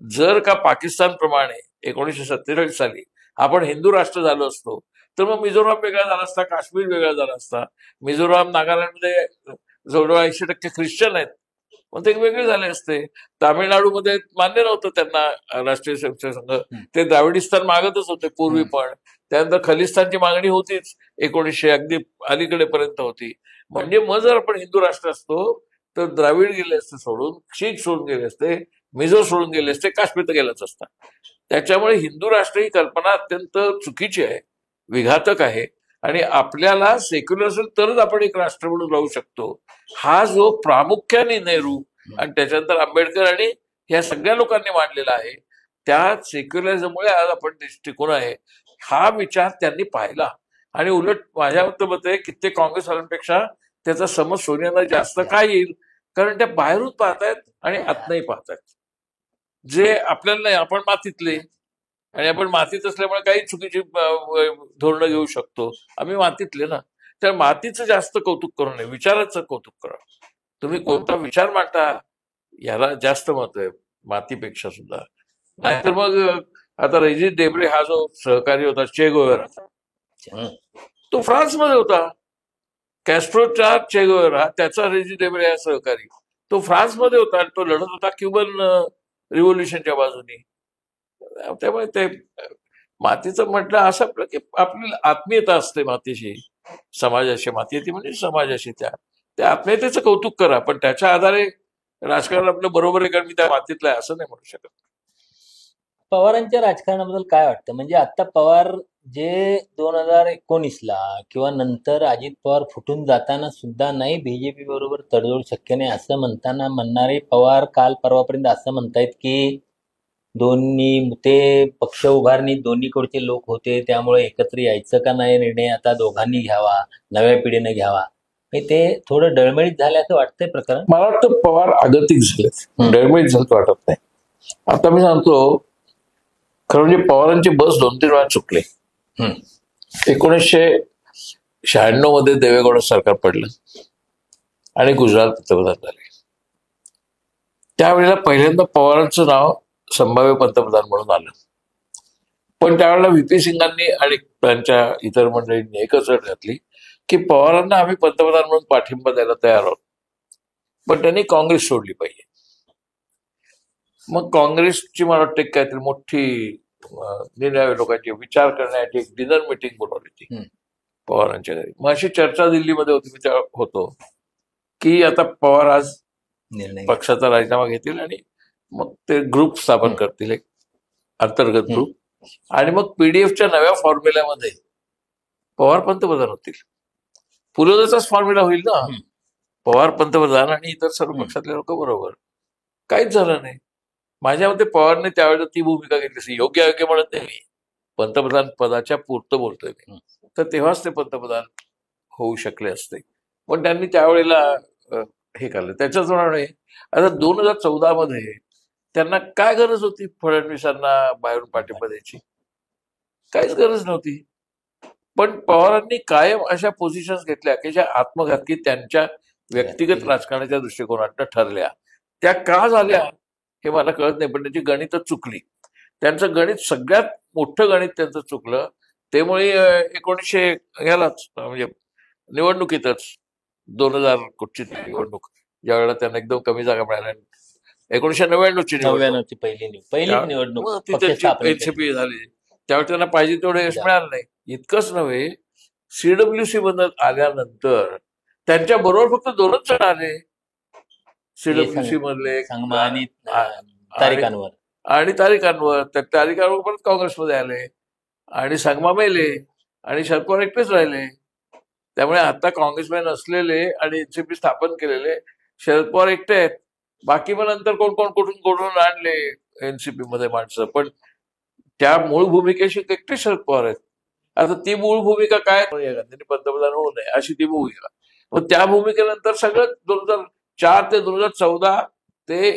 जर का पाकिस्तानप्रमाणे 1947 साली आपण हिंदू राष्ट्र झालो असतो तर मग मिझोराम वेगळा झाला असता, काश्मीर वेगळा झाला असता. मिझोराम, नागालँडमध्ये जवळजवळ 80% ख्रिश्चन आहेत, पण ते वेगळे झाले असते. तामिळनाडूमध्ये मान्य नव्हतं त्यांना राष्ट्रीय स्वयंसेवक संघ. ते द्राविडिस्तान मागतच होते पूर्वी, पण त्यानंतर खलिस्तानची मागणी होतीच 1900 अगदी अलीकडेपर्यंत होती. म्हणजे मग जर आपण हिंदू राष्ट्र असतो तर द्राविड गेले असते सोडून, शीख सोडून गेले असते, मिझो सोडून गेले असते, काश्मीर तर गेलाच असता. त्याच्यामुळे हिंदू राष्ट्र ही कल्पना अत्यंत चुकीची आहे, विघातक आहे. आणि आपल्याला सेक्युलर असेल तरच आपण एक राष्ट्र म्हणून राहू शकतो. हा जो प्रामुख्याने नेहरू आणि त्याच्यानंतर आंबेडकर आणि या सगळ्या लोकांनी मांडलेला आहे, त्या सेक्युलरिझममुळे आज आपण देश टिकून आहे. हा विचार त्यांनी पाहिला. आणि उलट माझ्या मत आहे कित्येक काँग्रेसवाल्यांपेक्षा त्याचा समज सोनियांना जास्त काय येईल, कारण त्या बाहेरून पाहतायत आणि आतनंही पाहतायत. जे आपल्याला नाही, आपण मातीतले आणि आपण मातीत असल्यामुळे काही चुकीची धोरणं घेऊ शकतो. आम्ही मातीतले ना, तर मातीचं जास्त कौतुक करू नये, विचाराचं कौतुक करा. तुम्ही कोणता विचार मांडता याला जास्त महत्व आहे मातीपेक्षा सुद्धा. नाहीतर मग आता रेजिस डेब्रे हा जो सहकारी होता चे गोवेराचा, तो फ्रान्समध्ये होता. कॅस्ट्रोचा चे गोवेरा, त्याचा रेजिस डेब्रे हा सहकारी, तो फ्रान्समध्ये होता आणि तो लढत होता क्युबन रिव्होल्युशनच्या बाजूने. त्यामुळे ते मातीचं म्हटलं असं आपलं की आपली आत्मीयता असते मातीशी, समाजाशी. मातीयती म्हणजे समाजाशी, त्या आत्मीयतेचं कौतुक करा, पण त्याच्या आधारे राजकारण आपलं बरोबर आहे कारण मी त्या मातीतलं आहे असं नाही म्हणू शकत. पवारांच्या राजकारणाबद्दल काय वाटतं? म्हणजे आता पवार जे 2019ला किंवा नंतर अजित पवार फुटून जाताना सुद्धा नाही बीजेपी बरोबर तडजोड शक्य नाही असं म्हणणारे पवार काल परवापर्यंत असं म्हणतायत की दोन्ही ते पक्ष उभारणी दोन्हीकडचे लोक होते, त्यामुळे एकत्र यायचं का नाही निर्णय आता दोघांनी घ्यावा, नव्या पिढीने घ्यावा. ते थोडं डळमळीत झालं असं वाटतंय प्रकरण. मला वाटतं पवार आगतिक झालेत, डळमळीत झालं वाटत नाही. आता मी सांगतो खरं म्हणजे पवारांची बस 2-3 वेळा चुकली. 1996 मध्ये देवेगौड सरकार पडलं आणि गुजरात पंतप्रधान झाले. त्यावेळेला पहिल्यांदा पवारांचं नाव संभाव्य पंतप्रधान म्हणून आलं. पण त्यावेळेला व्ही.पी. सिंगांनी आणि त्यांच्या इतर मंडळींनी एकच अट घातली की पवारांना आम्ही पंतप्रधान म्हणून पाठिंबा द्यायला तयार आहोत, पण त्यांनी काँग्रेस सोडली पाहिजे. मग काँग्रेसची मला वाटतं काहीतरी मोठी निराळ्या लोकांची विचार करण्यासाठी एक डिनर मिटिंग बोलवली होती पवारांच्या घरी. मग अशी चर्चा दिल्लीमध्ये होती, मी त्या होतो, की आता पवार आज पक्षाचा राजीनामा घेतील आणि मग ते ग्रुप स्थापन करतील, एक अंतर्गत ग्रुप, आणि मग पीडीएफच्या नव्या फॉर्म्युल्यामध्ये पवार पंतप्रधान होतील. पुलोदाचाच फॉर्म्युला होईल ना, पवार पंतप्रधान आणि इतर सर्व पक्षातले लोक बरोबर. काहीच झालं नाही. माझ्या मते पवारने त्यावेळेला ती भूमिका घेतली. योग्य योग्य म्हणत नाही मी, पंतप्रधान पदाच्या पुरतं बोलतोय मी, तर तेव्हाच ते पंतप्रधान होऊ शकले असते. पण त्यांनी त्यावेळेला हे केलं. त्याच्याचप्रमाणे आता 2014 मध्ये त्यांना काय गरज होती फडणवीसांना बाहेरून पाठिंबा द्यायची? काहीच गरज नव्हती. पण पवारांनी कायम अशा पोझिशन्स घेतल्या की ज्या आत्मघातकी त्यांच्या व्यक्तिगत राजकारणाच्या दृष्टिकोनातून ठरल्या. त्या का झाल्या हे मला कळत नाही, पण त्याची गणितच चुकली. त्यांचं गणित सगळ्यात मोठं गणित त्यांचं चुकलं. त्यामुळे 1900 ह्यालाच म्हणजे निवडणुकीतच 2000 कुठची निवडणूक ज्यावेळेला त्यांना एकदम कमी जागा मिळाल्या. 1999ची निवडणूक 99ची पहिलीच निवडणूक मग ती पक्ष त्यांची स्थापनेची. एनसीपी झाली. त्यावेळी त्यांना पाहिजे तेवढं यश मिळालं नाही. इतकंच नव्हे, सीडब्ल्यूसी मध्ये आल्यानंतर त्यांच्या बरोबर फक्त 2च जण आले सीडब्ल्यूसी मधले संगमा आणि आणि तारिकांवर. तारिक अनवर. त्या तारिक अनवर परत काँग्रेसमध्ये आले आणि संगमा मेले आणि शरद पवार एकटेच राहिले. त्यामुळे आता काँग्रेसमॅन असलेले आणि एनसीपी स्थापन केलेले शरद पवार एकटे आहेत. बाकी मग नंतर कोण कोण कुठून आणले एनसीपी मध्ये माणसं, पण त्या मूळ भूमिकेशी एकटे शरद पवार आहेत. आता ती मूळ भूमिका काय, सोनिया गांधींनी पंतप्रधान होऊ नये अशी ती भूमिका. मग त्या भूमिकेनंतर सगळं 2004 ते 2014 ते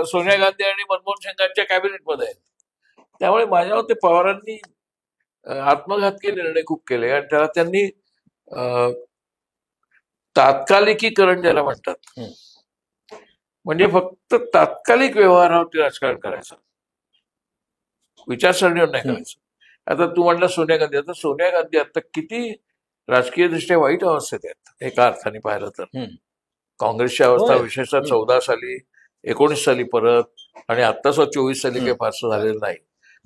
सोनिया गांधी आणि मनमोहन सिंगांच्या कॅबिनेटमध्ये आहेत. त्यामुळे माझ्या मते पवारांनी आत्मघातकी निर्णय खूप केले आणि त्याला त्यांनी तात्कालिकीकरण ज्याला म्हणतात, म्हणजे फक्त तात्कालिक व्यवहारावरती राजकारण करायचं, विचारसरणीवर नाही करायचं. आता तू म्हणला सोनिया गांधी, आता सोनिया गांधी आता किती राजकीय दृष्ट्या वाईट अवस्थेत आहेत एका अर्थाने पाहिलं तर. काँग्रेसची अवस्था विशेषतः 14 साली, 19 साली परत आणि आता 24 साली काही फारसं झालेलं नाही.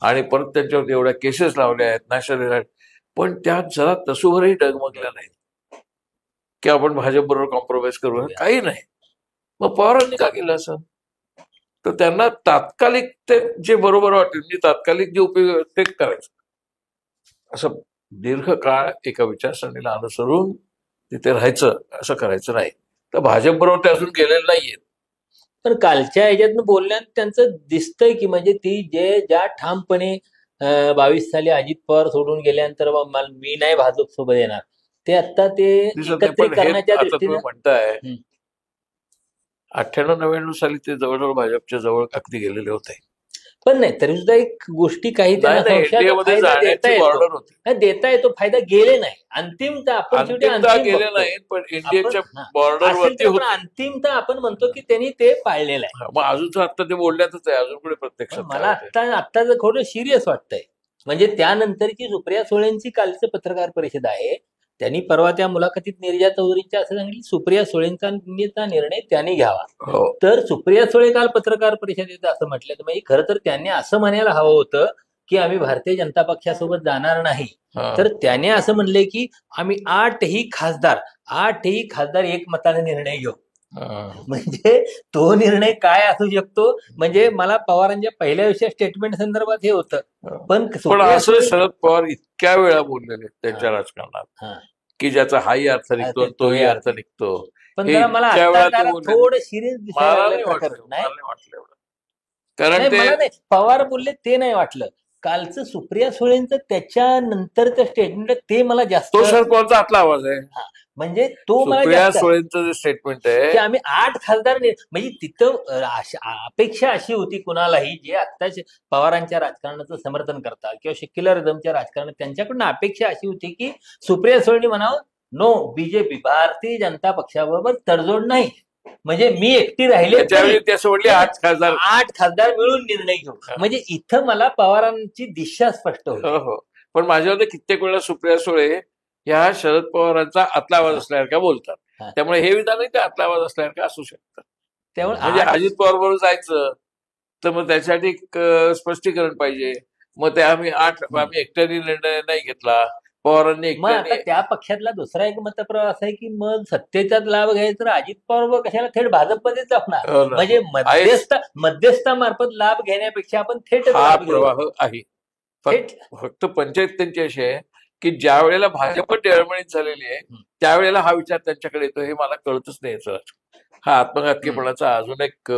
आणि परत त्यांच्यावरती एवढ्या केसेस लावल्या आहेत नॅशनल, पण त्यात जरा तसूभरही डगमगल्या नाही की आपण भाजप बरोबर कॉम्प्रोमाइज करू, काही नाही. मग पवारांनी का केलं असं? तर त्यांना तात्कालिक ते जे बरोबर वाटेल, म्हणजे तात्कालिक जे उपयोग ते करायचं. असं दीर्घकाळ एका विचारसरणीला अनुसरून तिथे राहायचं असं करायचं नाही. तर भाजप बरोबर ते अजून गेलेलं नाहीये. पण कालच्या ह्याच्यातनं बोलण्यात त्यांचं दिसतंय की म्हणजे ती ज्या ठामपणे 22 साली अजित पवार सोडून गेल्यानंतर मी नाही भाजप सोबत येणार, ते आता ते एकत्रीकरणाच्या दृष्टीने म्हणताय. 98-99 साली ते जवळजवळ भाजपच्या जवळ अगदी गेलेले होते. पण नाही तरी सुद्धा एक गोष्टी काही त्यांना देता येतो, फायदा गेले नाही. अंतिमतः आपण गेले नाहीत, पण इंडियाच्या बॉर्डरवरती अंतिमतः आपण म्हणतो की त्यांनी ते पाळलेलं आहे. मग अजून आता ते बोलण्यातच आहे, अजून पुढे प्रत्यक्षात मला आता थोडं सिरियस वाटतंय. म्हणजे त्यानंतरची सुप्रिया सुळेंची कालचं पत्रकार परिषद आहे, त्यांनी परवा त्या मुलाखतीत नीरजा चौधरीच्या असं सांगितलं, सुप्रिया सुळेंचा निर्णय त्यांनी घ्यावा. तर सुप्रिया सुळे काल पत्रकार परिषदेत असं म्हटलं, तर म्हणजे खरं तर त्यांनी असं म्हणायला हवं होतं की आम्ही भारतीय जनता पक्षासोबत जाणार नाही. तर त्याने असं म्हणले की आम्ही 8ही खासदार एकमताने निर्णय घेऊ. म्हणजे तो निर्णय काय असू शकतो, म्हणजे मला पवारांच्या पहिल्या विषय स्टेटमेंट संदर्भात हे होतं. पण असं शरद पवार इतक्या वेळा बोललेले त्यांच्या राजकारणात की ज्याचा हाही अर्थ निघतो तोही अर्थ निघतो. पण मला थोडं सिरियस वाटलं, कारण पवार बोलले ते नाही वाटलं. कालचं सुप्रिया सुळेंचं त्याच्यानंतरचं स्टेटमेंट ते मला जास्त, तो शरद पवारचा आतला आवाज आहे. म्हणजे तो सुप्रिया सुळेंचं जे स्टेटमेंट आहे की आम्ही 8 खासदार, म्हणजे तिथं अपेक्षा अशी होती कुणालाही जे आत्ताच पवारांच्या राजकारणाचं समर्थन करतात किंवा सेक्युलरिझमच्या राजकारणात, त्यांच्याकडून अपेक्षा अशी होती की सुप्रिया सुळेंनी म्हणावं नो, बीजेपी भारतीय जनता पक्षाबरोबर तडजोड नाही, म्हणजे मी एकटी राहिले 8 खासदार मिळून निर्णय घेऊ. म्हणजे इथं मला पवारांची दिशा स्पष्ट होती. पण माझ्यामध्ये कित्येक वेळा सुप्रिया सुळे ह्या शरद पवारांचा आतला आवाज असल्यासारखा बोलतात. त्यामुळे हे विधानही ते आतला आवाज असल्यासारखं असू शकतं. त्यामुळे म्हणजे अजित पवार बरोबर जायचं तर मग त्याच्यासाठी स्पष्टीकरण पाहिजे. मग ते आम्ही एकट्याने निर्णय नाही घेतला, पवारांनी. मग आता त्या पक्षातला दुसरा एक मतप्रवाह असा आहे की मग सत्तेचा लाभ घ्यायचा तर अजित पवार कशाला थेट भाजपमध्येच जाणार, म्हणजे मध्यस्थामार्फत लाभ घेण्यापेक्षा आपण थेट प्रवाह आहे. फक्त पंचायत त्यांची अशी आहे की ज्या वेळेला भाजप डळमळीत झालेली आहे त्यावेळेला हा विचार त्यांच्याकडे येतो, हे मला कळतच नाही. सर, हा आत्मघातकीपणाचा अजून एक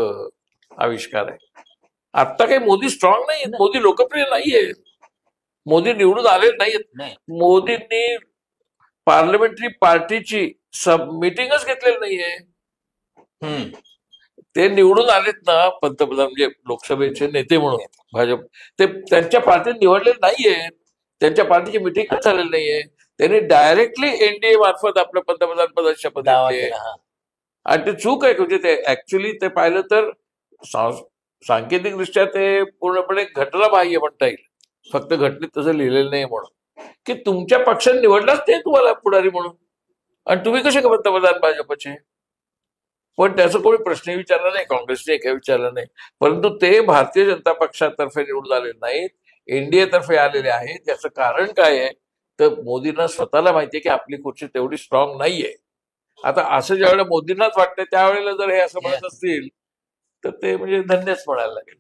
आविष्कार आहे. आता काही मोदी स्ट्रॉंग नाही, मोदी लोकप्रिय नाहीये, मोदी निवडून आले नाहीयेत. मोदींनी पार्लमेंटरी पार्टीची मीटिंगच घेतलेली नाहीये. ते निवडून आलेत ना पंतप्रधान, म्हणजे लोकसभेचे नेते म्हणून भाजप, ते त्यांच्या पार्टीत निवडलेले नाहीये, त्यांच्या पार्टीची मिटिंगच झालेली नाहीये. त्यांनी डायरेक्टली एनडीए मार्फत आपलं पंतप्रधान पदाची शपथ घेतली आणि ते चूक आहे. म्हणजे ते ऍक्च्युली ते पाहिलं तर सांकेतिक दृष्ट्या ते पूर्णपणे घटनाबाह्य म्हणता येईल. फक्त घटनेत तसं लिहिलेलं नाही म्हणून की तुमच्या पक्षाने निवडलाच ते तुम्हाला पुढारी म्हणून, आणि तुम्ही कसे पंतप्रधान भाजपचे. पण त्याचा कोणी प्रश्न विचारला नाही, काँग्रेसने काही विचारलं नाही. परंतु ते भारतीय जनता पक्षातर्फे निवडून आलेले नाहीत, एनडीए तर्फे आलेले आहेत. याचं कारण काय आहे तर मोदींना स्वतःला माहितीये की आपली खुर्ची तेवढी स्ट्रॉंग नाहीये. आता असं ज्यावेळेला मोदींनाच वाटतंय त्यावेळेला जर हे असं म्हणत असतील तर ते म्हणजे धन्यच म्हणायला लागेल.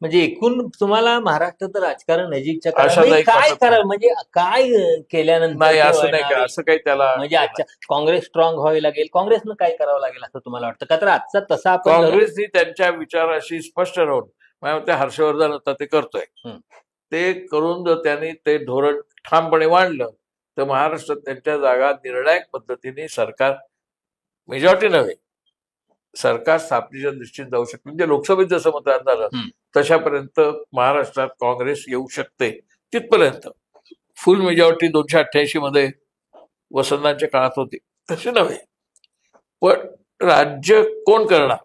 म्हणजे एकूण तुम्हाला महाराष्ट्राचं राजकारण नजीकच्या काळात अशाला एक काय वाटत करायला म्हणजे काय केल्यानंतर नाही, ते असं नाही होणार का, आहे? असं काही त्याला म्हणजे आजच्या काँग्रेस स्ट्रॉंग व्हावी लागेल, काँग्रेसनं काय करावं लागेल असं तुम्हाला वाटतं का? तर आजचा तसा आपण काँग्रेसनी त्यांच्या विचाराशी स्पष्ट राहून मला वाटतं हर्षवर्धन आता ते करतोय. हं. ते करून जर त्यांनी ते धोरण ठामपणे मांडलं तर महाराष्ट्रात त्यांच्या जागा निर्णायक पद्धतीने सरकार, मेजॉरिटी नव्हे, सरकार स्थापनेच्या दृष्टीने जाऊ शकते. म्हणजे लोकसभेत जसं मतदान झालं हं. तशापर्यंत महाराष्ट्रात काँग्रेस येऊ शकते. तिथपर्यंत फुल मेजॉरिटी 288 मध्ये वसंतांच्या काळात होती तसे नव्हे, पण राज्य कोण करणार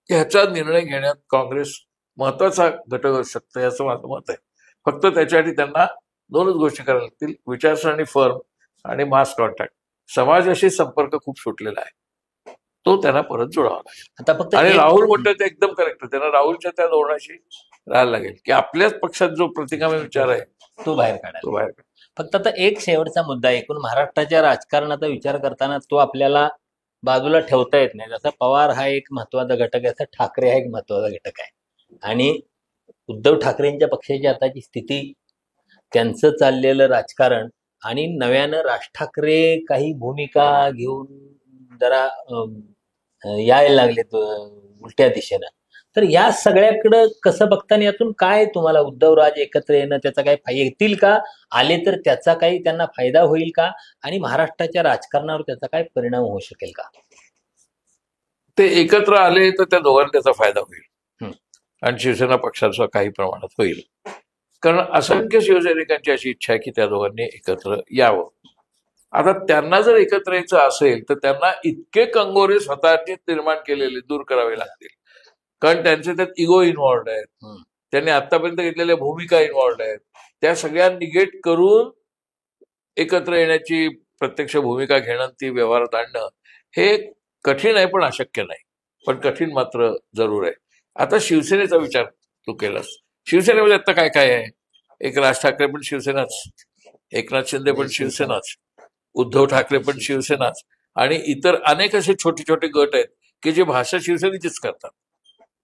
ह्याचा निर्णय घेण्यात काँग्रेस महत्वाचा घटक असू शकतो याचं माझं मत आहे. फक्त त्याच्यासाठी त्यांना दोनच गोष्टी करायला लागतील, विचारसरणी फर्म आणि मास कॉन्टॅक्ट. समाजाशी संपर्क खूप सुटलेला आहे, तो त्यांना परत जोडावा लागेल. आता फक्त आणि एक- राहुल म्हणतात ते एकदम करेक्ट, त्यांना राहुलच्या त्या धोरणाशी राहायला लागेल की आपल्याच पक्षात जो प्रतिगामी विचार आहे तो बाहेर काढायला. तो बाहेर काढा. फक्त आता एक शेवटचा मुद्दा आहे. एकूण महाराष्ट्राच्या राजकारणाचा विचार करताना तो आपल्याला बाजूला ठेवता येत नाही. जसा पवार हा एक महत्वाचा घटक आहे, तसा ठाकरे हा एक महत्वाचा घटक आहे. आणि उद्धव ठाकरेंच्या पक्षाची आताची स्थिती, त्यांचं चाललेलं राजकारण आणि नव्यानं राज ठाकरे काही भूमिका घेऊन जरा यायला लागलेत उलट्या दिशेनं. तर या सगळ्याकडं कसं बघताना यातून काय तुम्हाला उद्धवराज एकत्र येणं त्याचा काही येतील का, आले तर त्याचा काही त्यांना फायदा होईल का, आणि महाराष्ट्राच्या राजकारणावर त्याचा काय परिणाम होऊ शकेल का? ते एकत्र आले तर त्या दोघांना त्याचा फायदा होईल हं. आणि शिवसेना पक्षाचा काही प्रमाणात होईल. कारण असंख्य शिवसैनिकांची अशी इच्छा आहे की त्या दोघांनी एकत्र यावं. आता त्यांना जर एकत्र यायचं असेल तर त्यांना इतके कंगोरे स्वतःचेच निर्माण केलेले दूर करावे लागतील. कारण त्यांचे त्यात इगो इन्व्हॉल्ड आहेत, हं. त्यांनी आतापर्यंत घेतलेल्या भूमिका इन्व्हॉल्ड आहेत. त्या सगळ्या निगेट करून एकत्र येण्याची प्रत्यक्ष भूमिका घेणं, ती व्यवहारात आणणं हे कठीण आहे, पण अशक्य नाही. पण कठीण मात्र जरूर आहे. आता शिवसेनेचा विचार तू केलास, शिवसेनेमध्ये आता काय काय आहे? एक राज ठाकरे पण शिवसेनाच, एकनाथ शिंदे पण शिवसेनाच, उद्धव ठाकरे पण शिवसेनाच, आणि इतर अनेक असे छोटे छोटे गट आहेत की जे भाषा शिवसेनेचीच करतात,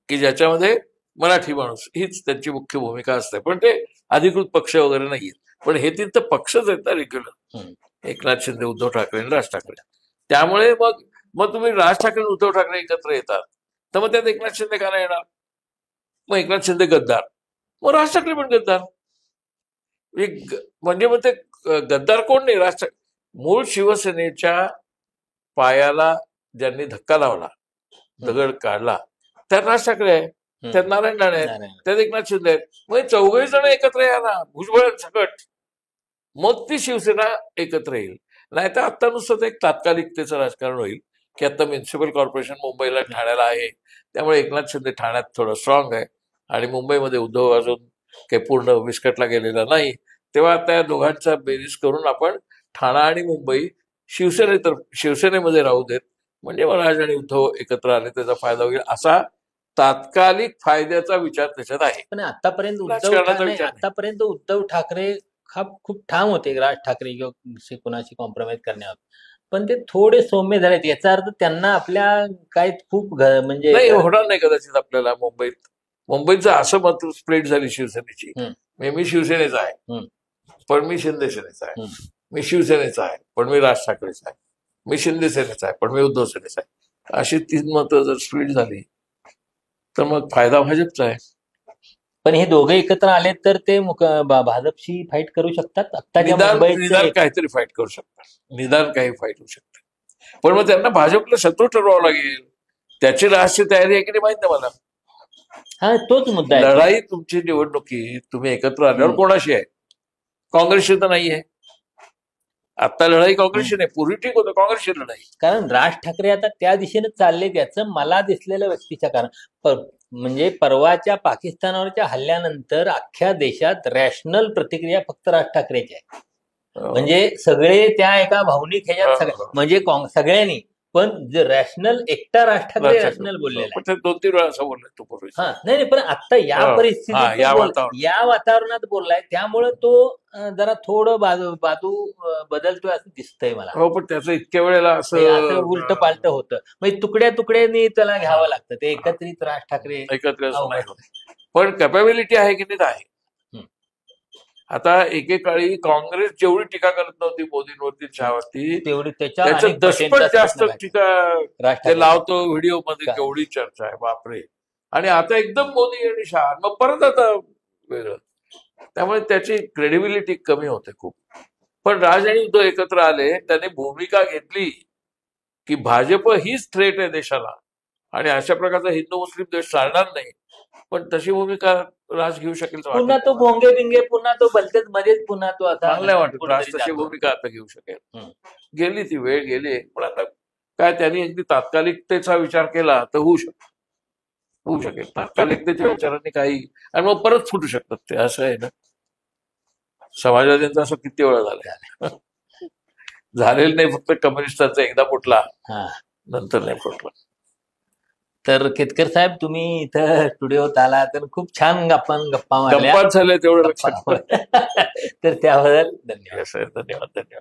की ज्याच्यामध्ये मराठी माणूस हीच त्यांची मुख्य भूमिका असते. पण ते अधिकृत पक्ष वगैरे नाहीये, पण हे तिथं पक्षच आहेत ना रेग्युलर, एकनाथ शिंदे, उद्धव ठाकरे आणि राज ठाकरे. त्यामुळे मग तुम्ही राज ठाकरे आणि उद्धव ठाकरे एकत्र येतात तर मग त्यात एकनाथ शिंदे का नाही येणार? मग एकनाथ शिंदे गद्दार, मग राज ठाकरे पण गद्दार. म्हणजे मग ते गद्दार कोण नाही, राज ठाकरे. मूळ शिवसेनेच्या पायाला ज्यांनी धक्का लावला, दगड काढला, त्यात राज ठाकरे आहे, त्यात नारायण राणे आहेत, त्यात एकनाथ शिंदे आहेत. मग चौघही जण एकत्र या ना, भुजबळ सकट, मग ती शिवसेना एकत्र येईल. नाही तर आता नुसतं एक तात्कालिकतेचं राजकारण होईल की आता म्युन्सिपल कॉर्पोरेशन मुंबईला, ठाण्याला आहे, त्यामुळे एकनाथ शिंदे ठाण्यात थोडं स्ट्रॉंग आहे आणि मुंबईमध्ये उद्धव अजून काही पूर्ण विस्कटला गेलेला नाही. तेव्हा आता या दोघांचा बेरीज करून आपण ठाणा आणि मुंबई शिवसेनेमध्ये राहू देत, म्हणजे महाराज आणि उद्धव एकत्र आले त्याचा फायदा होईल, असा तात्कालिक फायद्याचा विचार त्याच्यात आहे. पण आतापर्यंत राजकारणाचा उद्धव ठाकरे खूप ठाम होते राज ठाकरे किंवा कोणाशी कॉम्प्रोमाइज करण्यावर, पण ते थोडे सौम्य झालेत. याचा अर्थ त्यांना आपल्या काय खूप म्हणजे नाही होणार नाही कदाचित आपल्याला. मुंबईचं असं मत स्प्लिट झाली शिवसेनेची, मी शिवसेनेचा आहे पण मी शिंदे सेनेचा आहे, मी शिवसेनेचा आहे पण मी राज ठाकरेचा आहे, मी शिंदे सेनेचा आहे पण मी उद्धव सेनेचा आहे, अशी 3 मतं जर स्प्लिट झाली तर मग फायदा भाजपचा आहे. पण हे दोघे एकत्र आले तर ते भाजपशी फाईट करू शकतात. निदान काहीतरी फाईट करू शकतात, निदान काही फाईट होऊ शकते. पण मग त्यांना भाजपला शत्रू ठरवावं लागेल, त्याची राष्ट्रीय तयारी आहे की नाही माहित नाही मला. हा तोच मुद्दा आहे. लढाई तुमची निवडणुकीत तुम्ही एकत्र आल्यावर कोणाशी आहे? काँग्रेसशी तर नाहीये. आता लढाई काँग्रेसशी नाही, पूर्वी ठीक होतं काँग्रेसशी लढाई. कारण राज ठाकरे आता त्या दिशेने चालले, त्याचं मला दिसलेलं व्यक्तीच्या कारण म्हणजे परवाच्या पाकिस्तानावरच्या हल्ल्यानंतर अख्ख्या देशात रॅशनल प्रतिक्रिया फक्त राज ठाकरेची आहे. म्हणजे सगळे त्या एका भावनिक ह्याच्यात म्हणजे सगळ्यांनी पण जे रॅशनल एकटा राज ठाकरे लक्षात रॅशनल ठेव. बोललेला पण ते 2-3 वेळा असं बोललाय तो पूर्वी. आहे. हा नाही पण आता या हा, परिस्थितीत या तो वातावरणात. या वातावरणात बोललाय त्यामुळे तो जरा थोडं बाजू बदलतोय असं दिसतंय मला. हो, पण त्याचं इतक्या वेळेला असं उलट पालट होतं म्हणजे तुकड्या तुकड्यांनी त्याला घ्यावं लागतं ते एकत्रित राज ठाकरे एकत्र असं नाही अवघड. होत. पण कॅपॅबिलिटी आहे की नाही आहे. हम्म. आता एकेकाळी काँग्रेस जेवढी टीका करत नव्हती मोदींवरती शहावरती, तेवढी त्याच्यावर त्याचं अनेक दशपट पटींचा जास्त प्रश्न घातला. टीका राज ते ठाकरे लावतो व्हिडिओ मध्ये. काय? केवढी चर्चा आहे बापरे. आणि आता एकदम मोदी आणि शहा, मग परत आता वेगळं. त्यामुळे त्याची क्रेडिबिलिटी कमी होते खूप. पण राज आणि उद्धव एकत्र आले, त्यांनी भूमिका घेतली की भाजप हीच थ्रेट आहे देशाला आणि अशा प्रकारचा हिंदू मुस्लिम देश चालणार नाही. पण तशी भूमिका राज घेऊ शकेल तर पुन्हा वाटत तो नाही. भोंगे बिंगे पुन्हा तो भलतेच मध्येच पुन्हा तो आता मला नाही वाटत कुठेतरी राज तशी जातो. भूमिका आता घेऊ शकेल. हम्म. गेली ती वेळ गेली. पण आता काय त्यांनी अगदी तात्कालिकतेचा विचार केला तर होऊ शकेल. तात्कालिकतेच्या विचारांनी काही आणि मग परत फुटू शकतात ते. असं आहे ना, समाजवाद्यांचं असं किती वेळा झालंय. झालेलं नाही, फक्त कम्युनिस्टांचा एकदा फुटला, हा नंतर नाही फुटला. तर केतकर साहेब तुम्ही इथं स्टुडिओत आला तर खूप छान गप्पा मारल्या. गप्पाच झाल्या तेवढं लक्षात ठेवा. तर त्याबद्दल धन्यवाद. धन्यवाद.